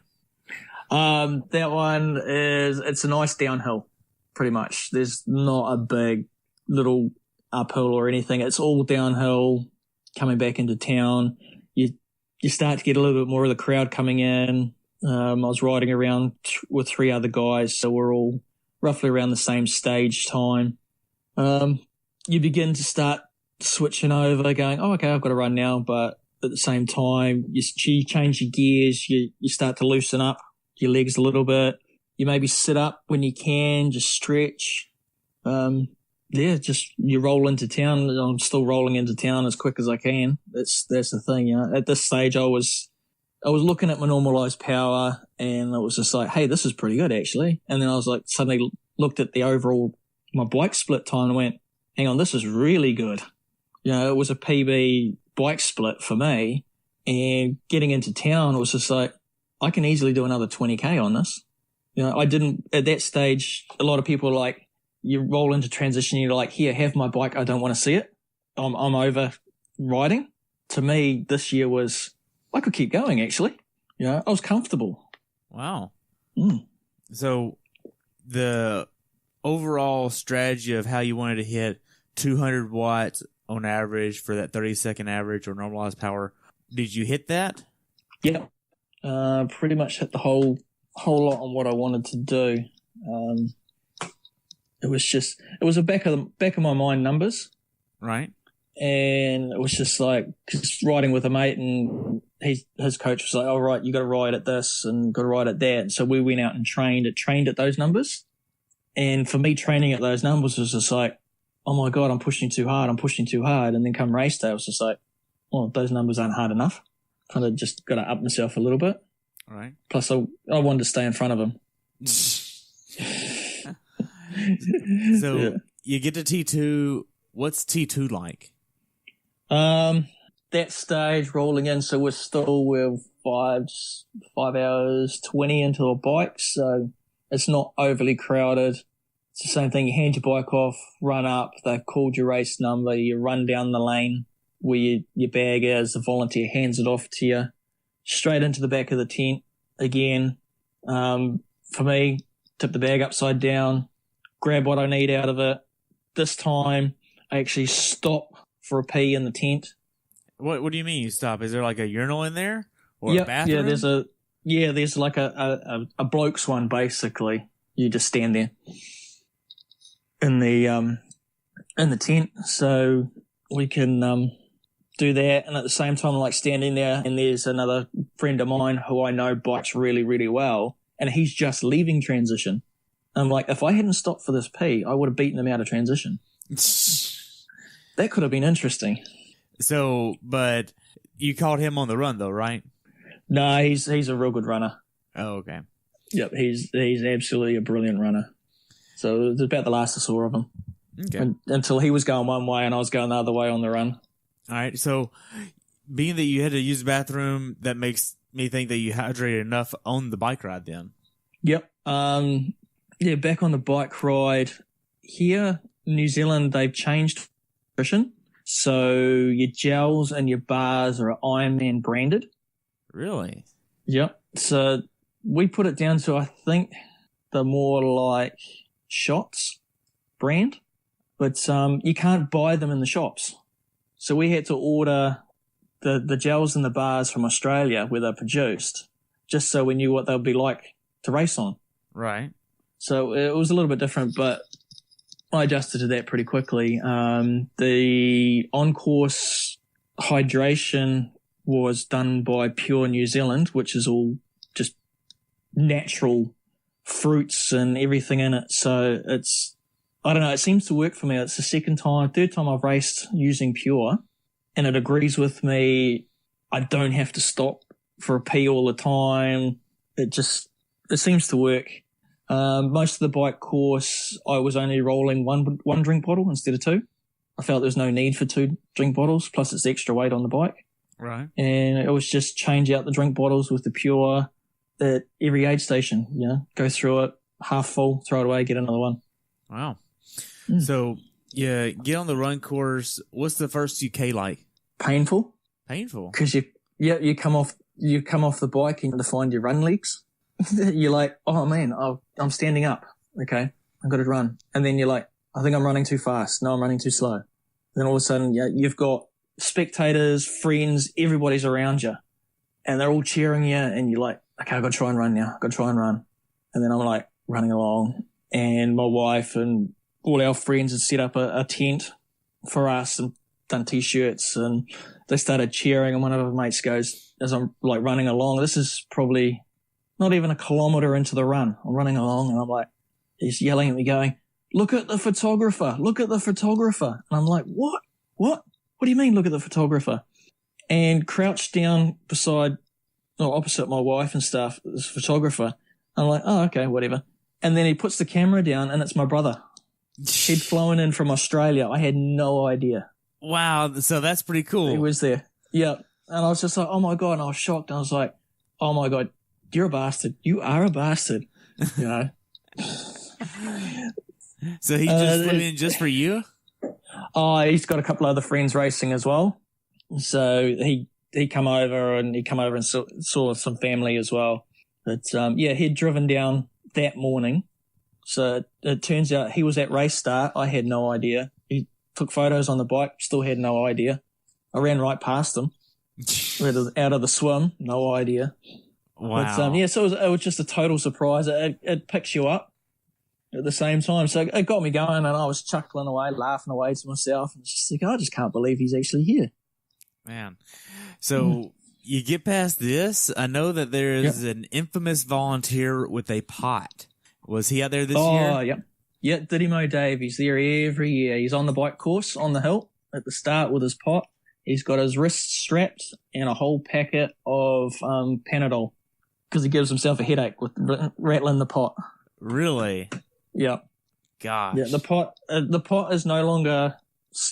That one it's a nice downhill, pretty much. There's not a big little uphill or anything. It's all downhill coming back into town. You start to get a little bit more of the crowd coming in. I was riding around with 3 other guys, so we're all roughly around the same stage time. You begin to start switching over, going, oh, okay, I've got to run now. But at the same time, you change your gears. You start to loosen up your legs a little bit. You maybe sit up when you can, just stretch. Just you roll into town. I'm still rolling into town as quick as I can. That's the thing. You know, at this stage, I was looking at my normalized power, and it was just like, hey, this is pretty good actually. And then I was like, suddenly looked at the overall my bike split time and went, hang on, this is really good. You know, it was a PB bike split for me, and getting into town was just like, I can easily do another 20K on this. You know, I didn't, at that stage, a lot of people are like, you roll into transition, you're like, here, have my bike, I don't want to see it. I'm over riding. To me, this year was, I could keep going actually. You know, I was comfortable. Wow. So the overall strategy of how you wanted to hit 200 watts on average for that 30-second average or normalized power, did you hit that? Yep. Pretty much hit the whole lot on what I wanted to do. It was a back of my mind numbers. Right. And it was just like, cause riding with a mate, and his coach was like, all right, you got to ride at this and got to ride at that. And so we went out and trained at those numbers. And for me, training at those numbers was just like, oh my God, I'm pushing too hard. And then come race day, I was just like, oh, those numbers aren't hard enough. Kind of just got to up myself a little bit. All right. Plus, I wanted to stay in front of him. So yeah. You get to T2. What's T2 like? That stage rolling in, so we're 5 hours 20 into a bike, so it's not overly crowded. It's the same thing. You hand your bike off, run up. They've called your race number. You run down the lane where your bag is. The volunteer hands it off to you, straight into the back of the tent again. For me, tip the bag upside down, grab what I need out of it. This time, I actually stop for a pee in the tent. What do you mean you stop? Is there like a urinal in there or a bathroom? There's like a bloke's one basically. You just stand there in the tent, so we can do that. And at the same time, like standing there, and there's another friend of mine who I know bikes really, really well, and he's just leaving transition. I'm like, if I hadn't stopped for this pee, I would have beaten him out of transition. That could have been interesting. So, but you caught him on the run though, right? No, he's a real good runner. Oh, okay. Yep, he's absolutely a brilliant runner. So it was about the last I saw of him. Okay. Until he was going one way and I was going the other way on the run. All right. So being that you had to use the bathroom, that makes me think that you hydrated enough on the bike ride then. Yep. Back on the bike ride here, New Zealand, they've changed nutrition. So your gels and your bars are IRONMAN branded. Really? Yep. So we put it down to, I think, the more like shots brand, but you can't buy them in the shops. So we had to order the gels and the bars from Australia where they're produced, just so we knew what they'll be like to race on. Right. So it was a little bit different, but I adjusted to that pretty quickly. The on-course hydration was done by Pure New Zealand, which is all just natural fruits and everything in it. So it's, I don't know, it seems to work for me. It's the third time I've raced using Pure, and it agrees with me. I don't have to stop for a pee all the time. It seems to work. Most of the bike course, I was only rolling one drink bottle instead of two. I felt there was no need for 2 drink bottles, plus it's extra weight on the bike. Right. And it was just change out the drink bottles with the Pure at every aid station, go through it, half full, throw it away, get another one. Wow. So, yeah, get on the run course. What's the first 2K like? Painful. Painful? Because you come off the bike and you find your run legs. You're like, oh man, I'm standing up. Okay, I've got to run. And then you're like, I think I'm running too fast. No, I'm running too slow. Then all of a sudden, you've got spectators, friends, everybody's around you. And they're all cheering you. And you're like, okay, I've got to try and run now. I've got to try and run. And then I'm like running along. And my wife and all our friends had set up a tent for us and done T-shirts. And they started cheering. And one of our mates goes, as I'm like running along, this is probably not even a kilometre into the run. I'm running along and I'm like, he's yelling at me going, look at the photographer, look at the photographer. And I'm like, what? What do you mean look at the photographer? And crouched down opposite my wife and stuff, this photographer. I'm like, oh, okay, whatever. And then he puts the camera down and it's my brother. He'd flown in from Australia. I had no idea. Wow, so that's pretty cool. He was there. Yeah. And I was just like, oh my God. And I was shocked. I was like, oh my God. You're a bastard. You are a bastard. So he just flew in just for you? Oh, he's got a couple other friends racing as well. So he come over and saw some family as well. But he'd driven down that morning. So it turns out he was at race start. I had no idea. He took photos on the bike, still had no idea. I ran right past him. Out of the swim, no idea. Wow. But, so it was just a total surprise. It picks you up at the same time. So it got me going and I was chuckling away, laughing away to myself. And just like, I just can't believe he's actually here. Man. So you get past this. I know that there is an infamous volunteer with a pot. Was he out there this year? Oh, yeah. Yeah, Didimo Dave. He's there every year. He's on the bike course on the hill at the start with his pot. He's got his wrists strapped and a whole packet of Panadol. Because he gives himself a headache with rattling the pot. Really? Yeah. Gosh. Yeah, the pot is no longer,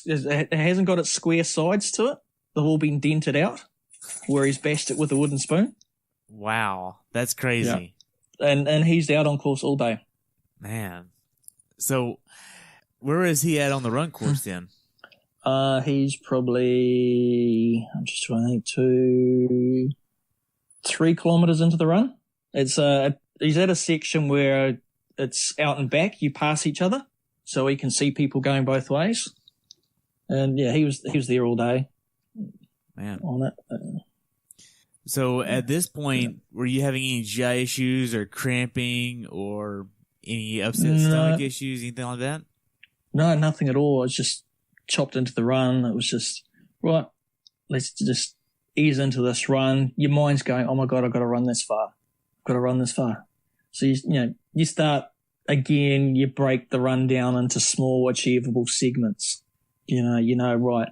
it hasn't got its square sides to it. They've all been dented out where he's bashed it with a wooden spoon. Wow. That's crazy. Yeah. And he's out on course all day. Man. So where is he at on the run course then? He's probably, I'm just trying to think, 3 kilometers into the run. It's he's at a section where it's out and back. You pass each other, so he can see people going both ways. And yeah, he was there all day. Man, on it. So at this point, were you having any GI issues or cramping or any upset stomach issues, anything like that? No, nothing at all. I was just chopped into the run. It was just right. Let's just ease into this run. Your mind's going, oh my God, I've got to run this far. I've got to run this far. So you start again, you break the run down into small achievable segments. Right.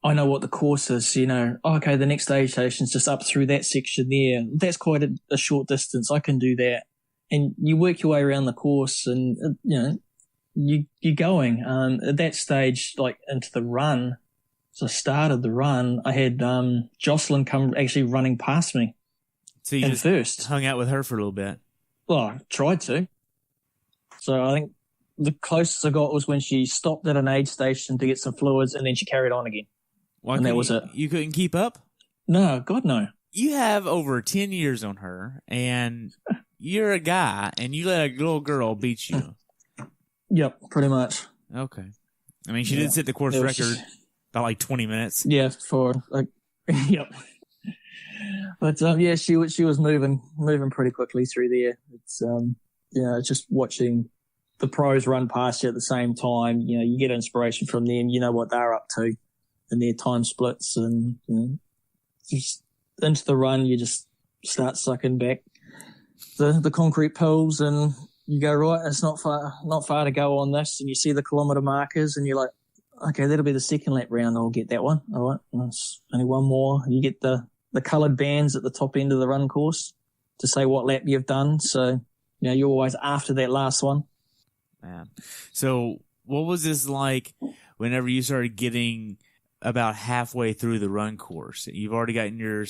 I know what the course is, okay, the next aid station's just up through that section there. That's quite a short distance. I can do that. And you work your way around the course and, you're going. At that stage, like into the run, so I started the run, I had Jocelyn come actually running past me. So you just first hung out with her for a little bit? Well, I tried to. So I think the closest I got was when she stopped at an aid station to get some fluids and then she carried on again. And that was it. You couldn't keep up? No, God no. You have over 10 years on her and you're a guy and you let a little girl beat you. Yep, pretty much. Okay. I mean, she did set the course record by like 20 minutes. Yeah, for like Yep. But yeah, she was moving pretty quickly through there. It's just watching the pros run past you at the same time. You know, you get inspiration from them. You know what they're up to in their time splits, and just into the run, you just start sucking back the concrete pills, and you go, right, it's not far to go on this, and you see the kilometre markers, and you're like, okay, that'll be the second lap round. I'll get that one. All right, that's only one more. You get the coloured bands at the top end of the run course to say what lap you've done. So, you're always after that last one. Man. So what was this like whenever you started getting about halfway through the run course? You've already gotten your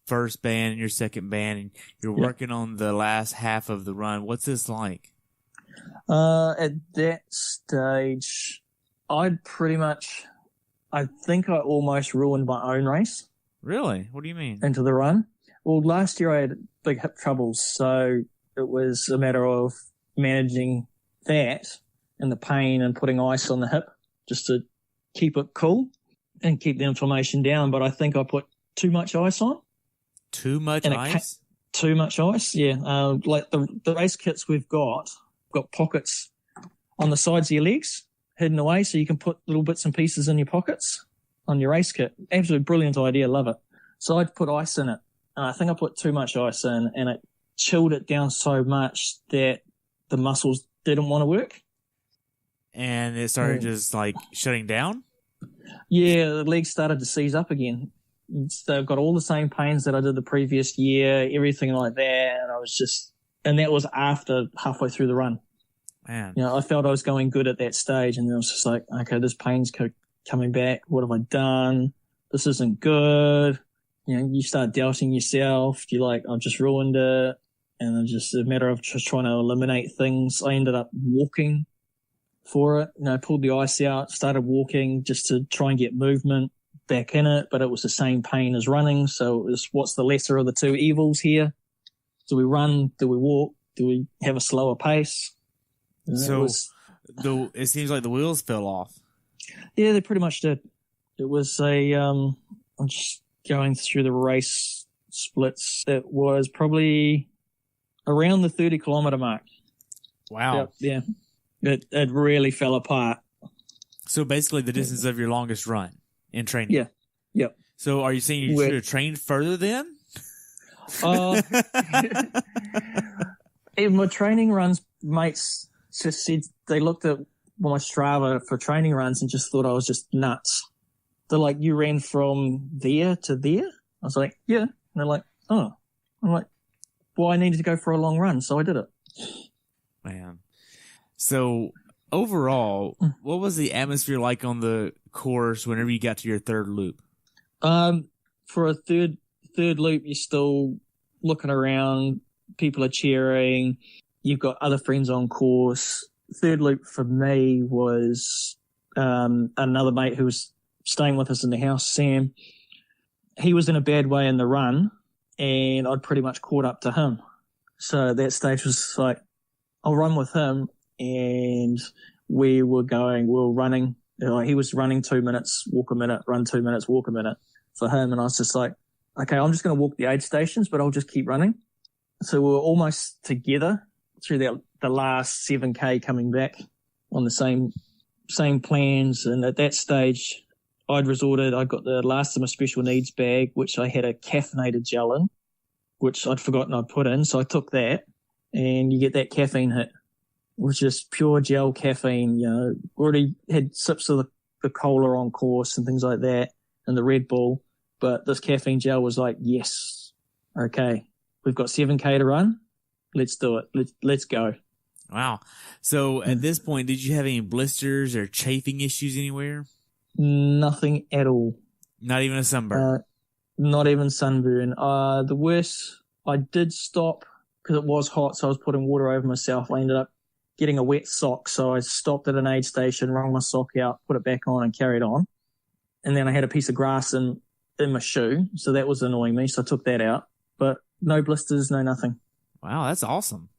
first band and your second band, and you're working on the last half of the run. What's this like? At that stage, I think I almost ruined my own race. Really? What do you mean? Into the run. Well, last year I had big hip troubles, so it was a matter of managing that and the pain and putting ice on the hip just to keep it cool and keep the inflammation down. But I think I put too much ice on. Too much ice? Too much ice, yeah. Like the race kits we've got pockets on the sides of your legs hidden away, so you can put little bits and pieces in your pockets on your race kit. Absolutely brilliant idea, love it. So I'd put ice in it, and I think I put too much ice in, and it chilled it down so much that the muscles didn't want to work. And it started just like shutting down? Yeah, the legs started to seize up again. So I've got all the same pains that I did the previous year, everything like that, and that was after halfway through the run. Man. I felt I was going good at that stage, and then I was just like, okay, this pain's coming back. What have I done? This isn't good. You start doubting yourself. You're like, I've just ruined it. And it's just a matter of just trying to eliminate things. I ended up walking for it. I pulled the ice out, started walking just to try and get movement back in it, but it was the same pain as running. So it was, what's the lesser of the two evils here? Do we run? Do we walk? Do we have a slower pace? So it seems like the wheels fell off. Yeah, they pretty much did. It was I'm just going through the race splits. It was probably around the 30-kilometre mark. Wow. Yeah. It really fell apart. So basically the distance of your longest run in training. Yeah. Yep. So are you saying you should have trained further then? Even my training runs, mates just said they looked at my Strava for training runs and just thought I was just nuts. They're like, you ran from there to there? I was like, yeah. And they're like, oh. I'm like, well, I needed to go for a long run, so I did it. Man. So overall, what was the atmosphere like on the course whenever you got to your third loop? For a third loop, you're still looking around. People are cheering. You've got other friends on course. Third loop for me was another mate who was staying with us in the house, Sam. He was in a bad way in the run, and I'd pretty much caught up to him. So that stage was like, I'll run with him, and we were running. He was running 2 minutes, walk a minute, run 2 minutes, walk a minute for him. And I was just like, okay, I'm just going to walk the aid stations, but I'll just keep running. So we were almost together through the last 7K coming back on the same plans. And at that stage, I got the last of my special needs bag, which I had a caffeinated gel in, which I'd forgotten I'd put in. So I took that, and you get that caffeine hit, which is pure gel caffeine. Already had sips of the cola on course and things like that, and the Red Bull. But this caffeine gel was like, yes, okay, we've got 7K to run. Let's do it. Let's go. Wow. So at this point, did you have any blisters or chafing issues anywhere? Nothing at all. Not even a sunburn? Not even sunburn. The worst, I did stop because it was hot, so I was putting water over myself. I ended up getting a wet sock, so I stopped at an aid station, wrung my sock out, put it back on, and carried on. And then I had a piece of grass in my shoe, so that was annoying me, so I took that out. But no blisters, no nothing. Wow, that's awesome.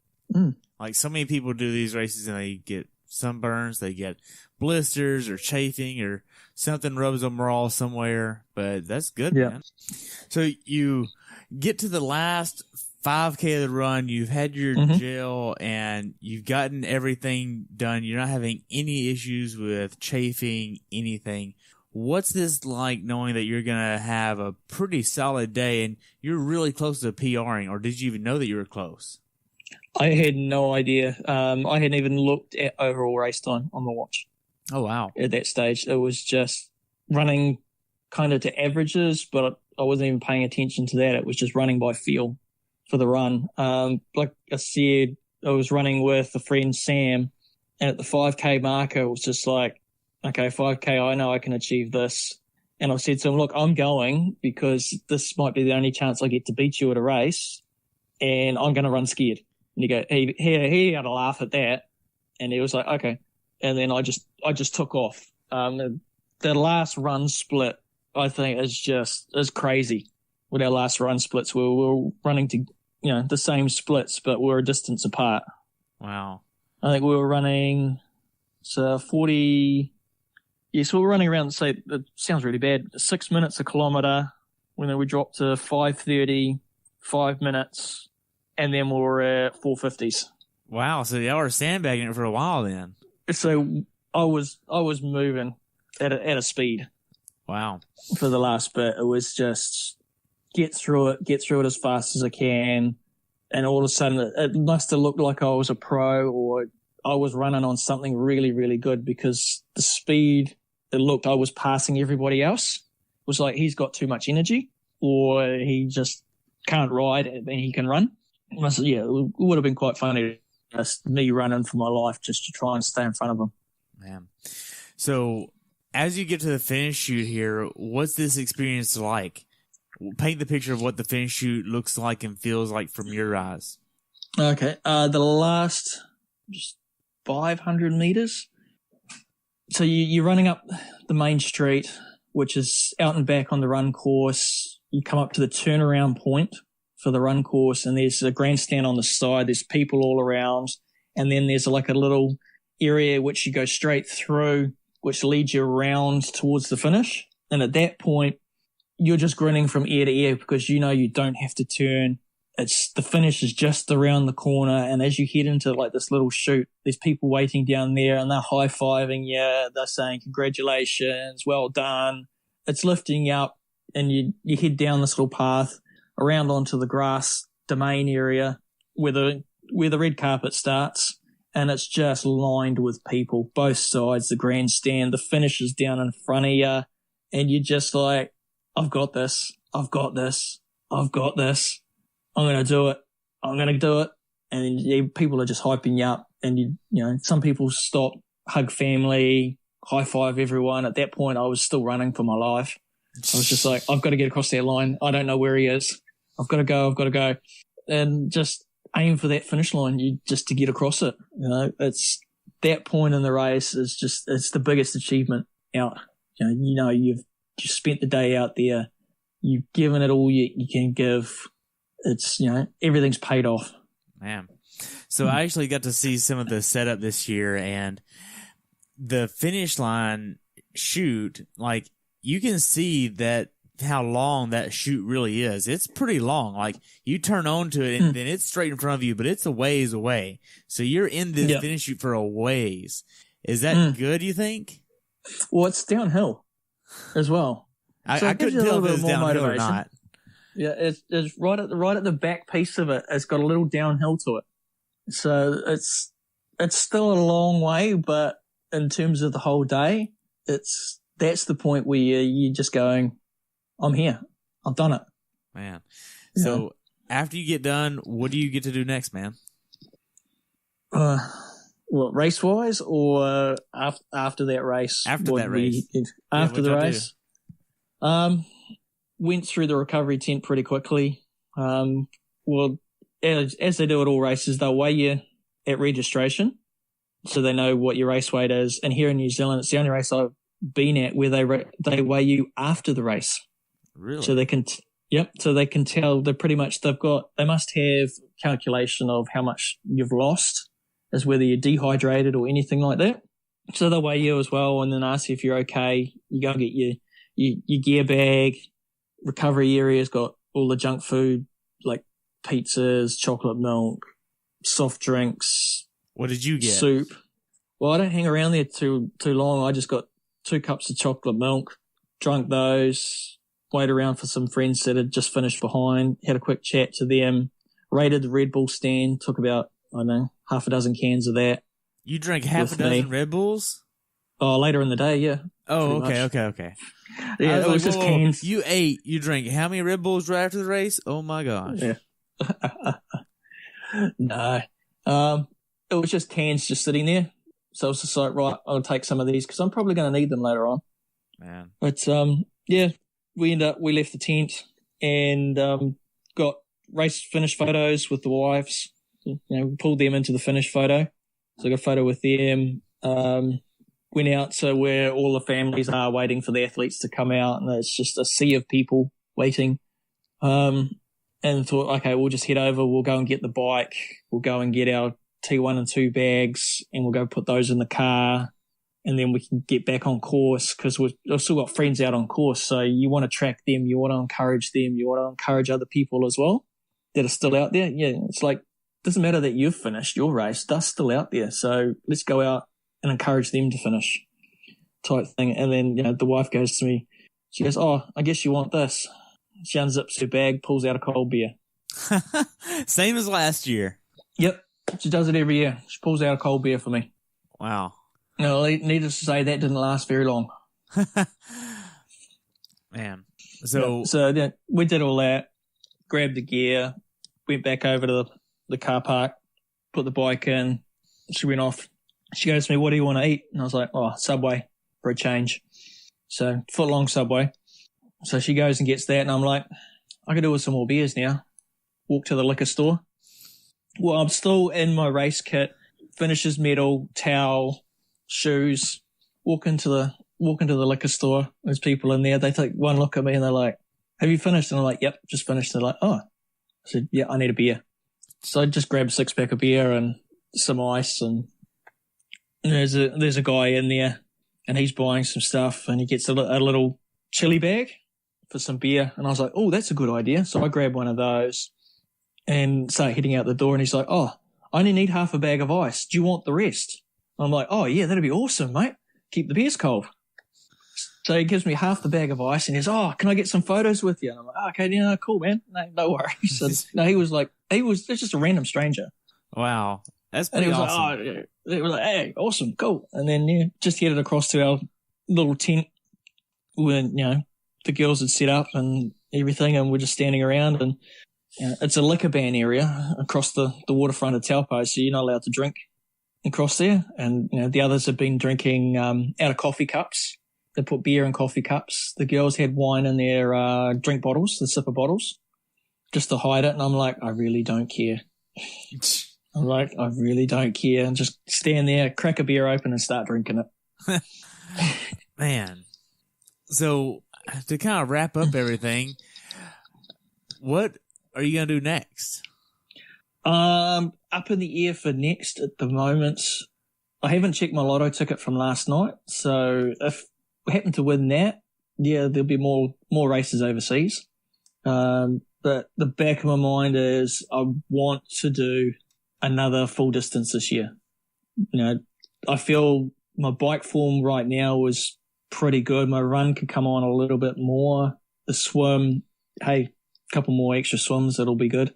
Like, so many people do these races and they get sunburns, they get blisters or chafing or something rubs them raw somewhere. But that's good, man. So you get to the last 5K of the run, you've had your gel, and you've gotten everything done. You're not having any issues with chafing, anything. What's this like knowing that you're going to have a pretty solid day and you're really close to PRing, or did you even know that you were close? I had no idea. I hadn't even looked at overall race time on the watch. Oh, wow. At that stage, it was just running kind of to averages, but I wasn't even paying attention to that. It was just running by feel for the run. Like I said, I was running with a friend, Sam, and at the 5K marker, it was just like, okay, 5K, I know I can achieve this. And I said to him, look, I'm going because this might be the only chance I get to beat you at a race, and I'm going to run scared. And he had a laugh at that, and he was like, okay. And then I just took off. The last run split, I think, is crazy. With our last run splits, we were running to, the same splits, but we're a distance apart. Wow. I think we were running 40. Yes, we were running around, say, it sounds really bad, 6 minutes a kilometre. When we dropped to 5:30, 5 minutes, and then we were at 4:50s. Wow, so y'all were sandbagging it for a while then. So I was moving at a speed. Wow. For the last bit, it was just get through it as fast as I can, and all of a sudden it must have looked like I was a pro, or I was running on something really, really good, because the speed, it looked I was passing everybody else. It was like he's got too much energy, or he just can't ride and he can run. It would have been quite funny, just me running for my life just to try and stay in front of him. Man. So as you get to the finish chute here, what's this experience like? Paint the picture of what the finish chute looks like and feels like from your eyes. Okay. The last just 500 meters. So you're running up the main street, which is out and back on the run course. You come up to the turnaround point for the run course, and there's a grandstand on the side. There's people all around. And then there's like a little area which you go straight through, which leads you around towards the finish. And at that point, you're just grinning from ear to ear, because you don't have to turn. The finish is just around the corner. And as you head into like this little chute, there's people waiting down there, and they're high-fiving you. They're saying, congratulations, well done. It's lifting you up, and you head down this little path around onto the grass domain area where the red carpet starts. And it's just lined with people, both sides, the grandstand, the finish is down in front of you. And you're just like, I've got this. I've got this. I've got this. I'm going to do it. I'm going to do it. And people are just hyping you up. And, some people stop, hug family, high five everyone. At that point, I was still running for my life. I was just like, I've got to get across that line. I don't know where he is. I've got to go. I've got to go. And just aim for that finish line, just to get across it. It's that point in the race it's the biggest achievement out. You've just spent the day out there. You've given it all you can give. It's, everything's paid off. Man. So I actually got to see some of the setup this year, and the finish line chute, like, you can see that how long that chute really is. It's pretty long. Like, you turn onto it and then it's straight in front of you, but it's a ways away. So you're in this finish chute for a ways. Is that good, you think? Well, it's downhill as well. I couldn't tell if it was downhill or not. Yeah, it's right at the back piece of it. It's got a little downhill to it. So it's still a long way, but in terms of the whole day, that's the point where you're just going, I'm here. I've done it. Man. So after you get done, what do you get to do next, man? Race wise, or after that race? After that race. After the race. Went through the recovery tent pretty quickly. As they do at all races, they'll weigh you at registration, so they know what your race weight is. And here in New Zealand, it's the only race I've been at where they weigh you after the race. Really? So they can, so they can tell. They must have calculation of how much you've lost, is whether you're dehydrated or anything like that. So they'll weigh you as well and then ask you if you're okay. You go and get your gear bag. Recovery area's got all the junk food like pizzas, chocolate milk, soft drinks. What did you get? Soup. Well, I don't hang around there too long. I just got 2 cups of chocolate milk, drunk those, waited around for some friends that had just finished behind, had a quick chat to them, raided the Red Bull stand, took about, I don't know, half a dozen cans of that. You drank half a dozen Red Bulls? Oh, later in the day, yeah. Oh, okay. Yeah, it was just cans. You drank how many Red Bulls right after the race? Oh my gosh. Yeah. No. It was just cans just sitting there. So I was just like, right, I'll take some of these because I'm probably going to need them later on. Man. But, yeah, we left the tent and got race finish photos with the wives. You know, we pulled them into the finish photo. So I got a photo with them. Went out to where all the families are waiting for the athletes to come out, and it's just a sea of people waiting. And thought, okay, we'll just head over. We'll go and get the bike. We'll go and get our T1 and 2 bags, and we'll go put those in the car, and then we can get back on course because we've still got friends out on course. So you want to track them, you want to encourage them, you want to encourage other people as well that are still out there. Yeah, it's like, doesn't matter that you've finished your race, they're still out there. So let's go out and encourage them to finish type thing. And then, you know, the wife goes to me, she goes, oh, I guess you want this. She unzips her bag, pulls out a cold beer. Same as last year. Yep. She does it every year. She pulls out a cold beer for me. Wow. No, needless to say, that didn't last very long. Man. So yeah, we did all that, grabbed the gear, went back over to the car park, put the bike in. She went off. She goes to me, what do you want to eat? And I was like, oh, Subway for a change. So foot-long Subway. So she goes and gets that, and I'm like, I could do with some more beers now. Walk to the liquor store. Well, I'm still in my race kit, finisher's medal, towel, shoes. Walk into the liquor store. There's people in there. They take one look at me and they're like, have you finished? And I'm like, yep, just finished. They're like, oh. I said, yeah, I need a beer. So I just grabbed a 6-pack of beer and some ice, and there's a guy in there and he's buying some stuff, and he gets a little chili bag for some beer. And I was like, oh, that's a good idea. So I grabbed one of those and start heading out the door, and he's like, oh, I only need half a bag of ice. Do you want the rest? I'm like, oh, yeah, that'd be awesome, mate. Keep the beers cold. So he gives me half the bag of ice, and he's, oh, can I get some photos with you? And I'm like, oh, okay, yeah, cool, man. No worries. So, no, it's just a random stranger. Wow. That's pretty awesome. Like, oh, they were like, hey, awesome, cool. And then, yeah, just headed across to our little tent when, you know, the girls had set up and everything, and we're just standing around, and you know, it's a liquor ban area across the waterfront of Taupo, so you're not allowed to drink across there. And, you know, the others have been drinking out of coffee cups. They put beer in coffee cups. The girls had wine in their drink bottles, the sipper bottles, just to hide it. And I'm like, I really don't care. I'm like, I really don't care. And just stand there, crack a beer open and start drinking it. Man. So to kind of wrap up everything, what are you going to do next? Up in the air for next at the moment. I haven't checked my lotto ticket from last night. So if we happen to win that, yeah, there'll be more races overseas. But the back of my mind is I want to do another full distance this year. You know, I feel my bike form right now is pretty good. My run could come on a little bit more. The swim, hey, a couple more extra swims, that'll be good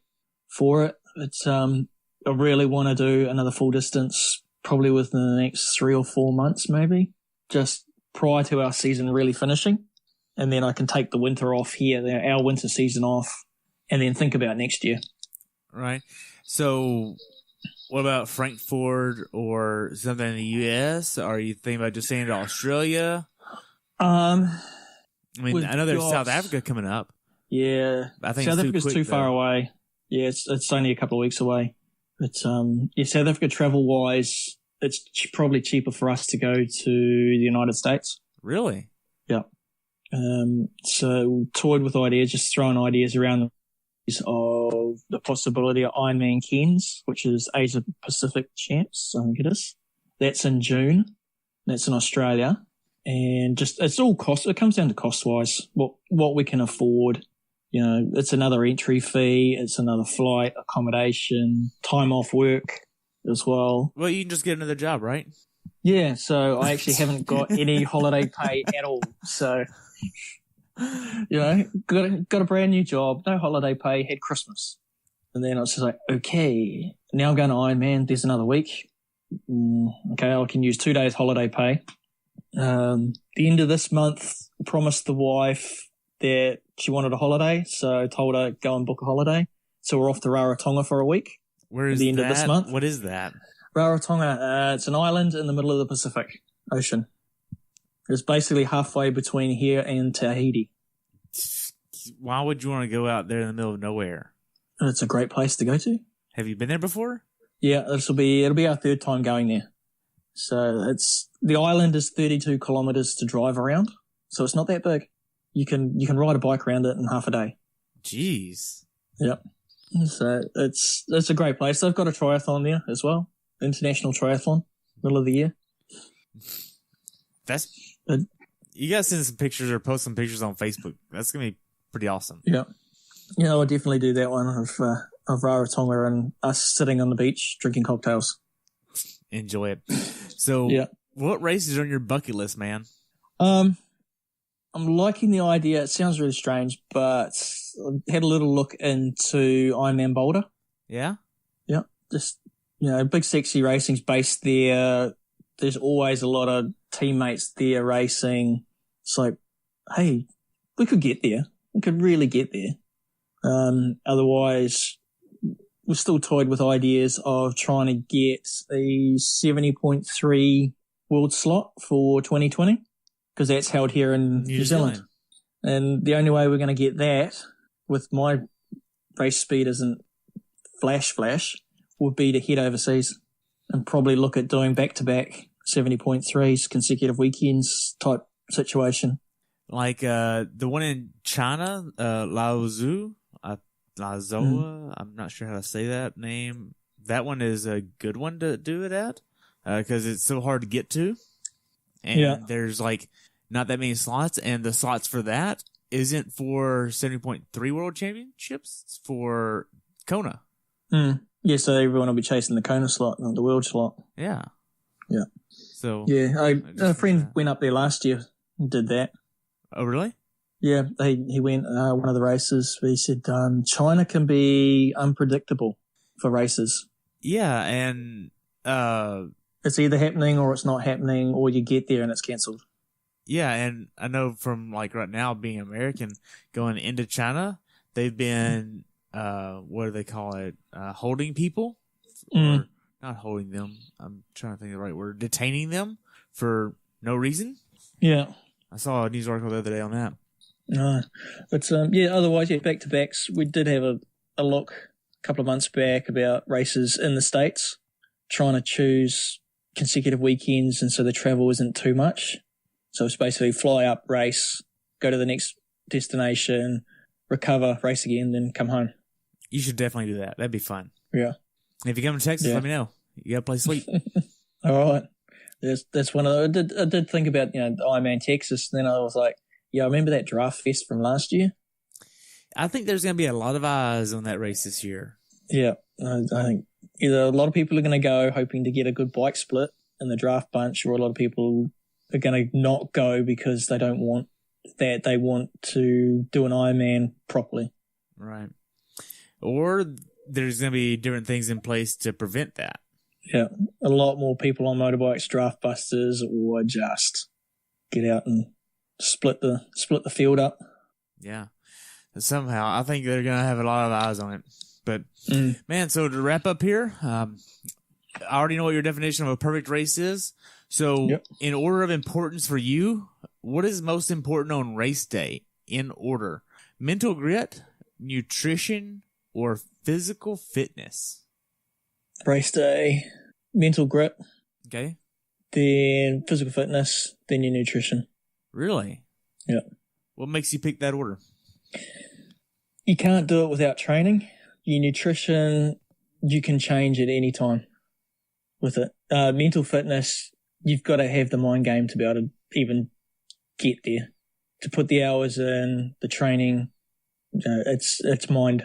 for it. It's I really want to do another full distance probably within the next 3 or 4 months, maybe, just prior to our season really finishing. And then I can take the winter off here, our winter season off, and then think about next year. Right. So what about Frankfurt or something in the U.S.? Are you thinking about just staying to Australia? I mean, I know there's South Africa coming up. Yeah. I think South Africa's too far away. Yeah, it's only a couple of weeks away. But yeah, South Africa travel-wise, it's probably cheaper for us to go to the United States. Really? Yeah. So toyed with ideas, just throwing ideas around of the possibility of Ironman Cairns, which is Asia Pacific Champs, I think it is. That's in June. That's in Australia. And just, it's all cost. It comes down to cost-wise, what we can afford. You know, it's another entry fee. It's another flight, accommodation, time off work as well. Well, you can just get another job, right? Yeah, so I actually haven't got any holiday pay at all. So, you know, got a brand new job, no holiday pay, had Christmas. And then I was just like, okay, now I'm going to Ironman. There's another week. Okay, I can use 2 days holiday pay. The end of this month, promised the wife that she wanted a holiday, so I told her go and book a holiday. So we're off to Rarotonga for a week. Where is at the end of this month. What is that? Rarotonga, it's an island in the middle of the Pacific Ocean. It's basically halfway between here and Tahiti. Why would you want to go out there in the middle of nowhere? It's a great place to go to. Have you been there before? Yeah, it'll be our third time going there. So the island is 32 kilometers to drive around, so it's not that big. You can ride a bike around it in half a day. Jeez. Yep. So it's a great place. They've got a triathlon there as well, international triathlon, middle of the year. You guys send some pictures or post some pictures on Facebook. That's gonna be pretty awesome. Yeah, yeah, I'll definitely do that one of Rarotonga and us sitting on the beach drinking cocktails. Enjoy it. So, yeah. What races are on your bucket list, man? I'm liking the idea. It sounds really strange, but I had a little look into Ironman Boulder. Yeah? Yeah. Just, Big Sexy Racing's based there. There's always a lot of teammates there racing. It's like, hey, we could get there. We could really get there. Otherwise, we're still toyed with ideas of trying to get a 70.3 world slot for 2020. Because that's held here in New Zealand. And the only way we're going to get that, with my race speed isn't flash, would be to head overseas and probably look at doing back-to-back 70.3s, consecutive weekends type situation. Like the one in China, Laozu, Laozoa, I'm not sure how to say that name. That one is a good one to do it at because it's so hard to get to. And there's not that many slots, and the slots for that isn't for 70.3 World Championships. It's for Kona. Yeah, so everyone will be chasing the Kona slot, not the world slot. Yeah. Yeah. So a friend went up there last year and did that. Oh, really? Yeah, he went one of the races. He said China can be unpredictable for races. Yeah, and it's either happening or it's not happening, or you get there and it's cancelled. Yeah, and I know from right now being American, going into China, they've been what do they call it? Holding people, or not holding them. I'm trying to think of the right word. Detaining them for no reason. Yeah, I saw a news article the other day on that. But otherwise, back to backs. We did have a look a couple of months back about races in the States, trying to choose consecutive weekends, and so the travel isn't too much. So it's basically fly up, race, go to the next destination, recover, race again, then come home. You should definitely do that. That'd be fun. Yeah. If you come to Texas, let me know. You got a place to sleep. All right. That's one of the, I did think about, the Ironman Texas, and then I was like, I remember that Draft Fest from last year. I think there's going to be a lot of eyes on that race this year. Yeah. I think either a lot of people are going to go hoping to get a good bike split in the draft bunch, or a lot of people are going to not go because they don't want that. They want to do an Ironman properly. Right. Or there's going to be different things in place to prevent that. Yeah. A lot more people on motorbikes, draft busters, or just get out and split the field up. Yeah. Somehow, I think they're going to have a lot of eyes on it. But, man, so to wrap up here, I already know what your definition of a perfect race is. So, in order of importance for you, what is most important on race day in order? Mental grit, nutrition, or physical fitness? Race day, mental grit. Okay. Then physical fitness, then your nutrition. Really? Yeah. What makes you pick that order? You can't do it without training. Your nutrition, you can change at any time with it. Mental fitness, you've got to have the mind game to be able to even get there. To put the hours in, the training, it's mind.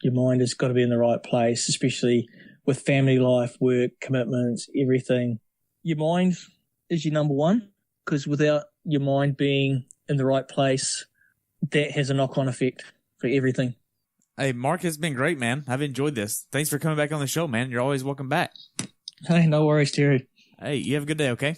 Your mind has got to be in the right place, especially with family life, work, commitments, everything. Your mind is your number one, because without your mind being in the right place, that has a knock-on effect for everything. Hey, Mark, it's been great, man. I've enjoyed this. Thanks for coming back on the show, man. You're always welcome back. Hey, no worries, Terry. Hey, you have a good day, okay?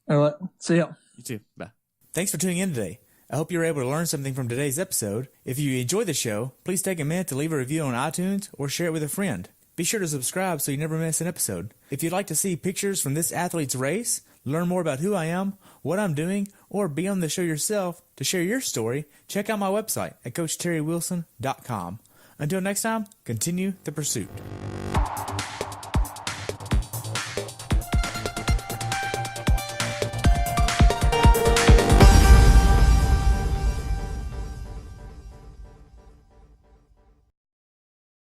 All right. See ya. You too. Bye. Thanks for tuning in today. I hope you were able to learn something from today's episode. If you enjoyed the show, please take a minute to leave a review on iTunes or share it with a friend. Be sure to subscribe so you never miss an episode. If you'd like to see pictures from this athlete's race, learn more about who I am, what I'm doing, or be on the show yourself to share your story, check out my website at CoachTerryWilson.com. Until next time, continue the pursuit.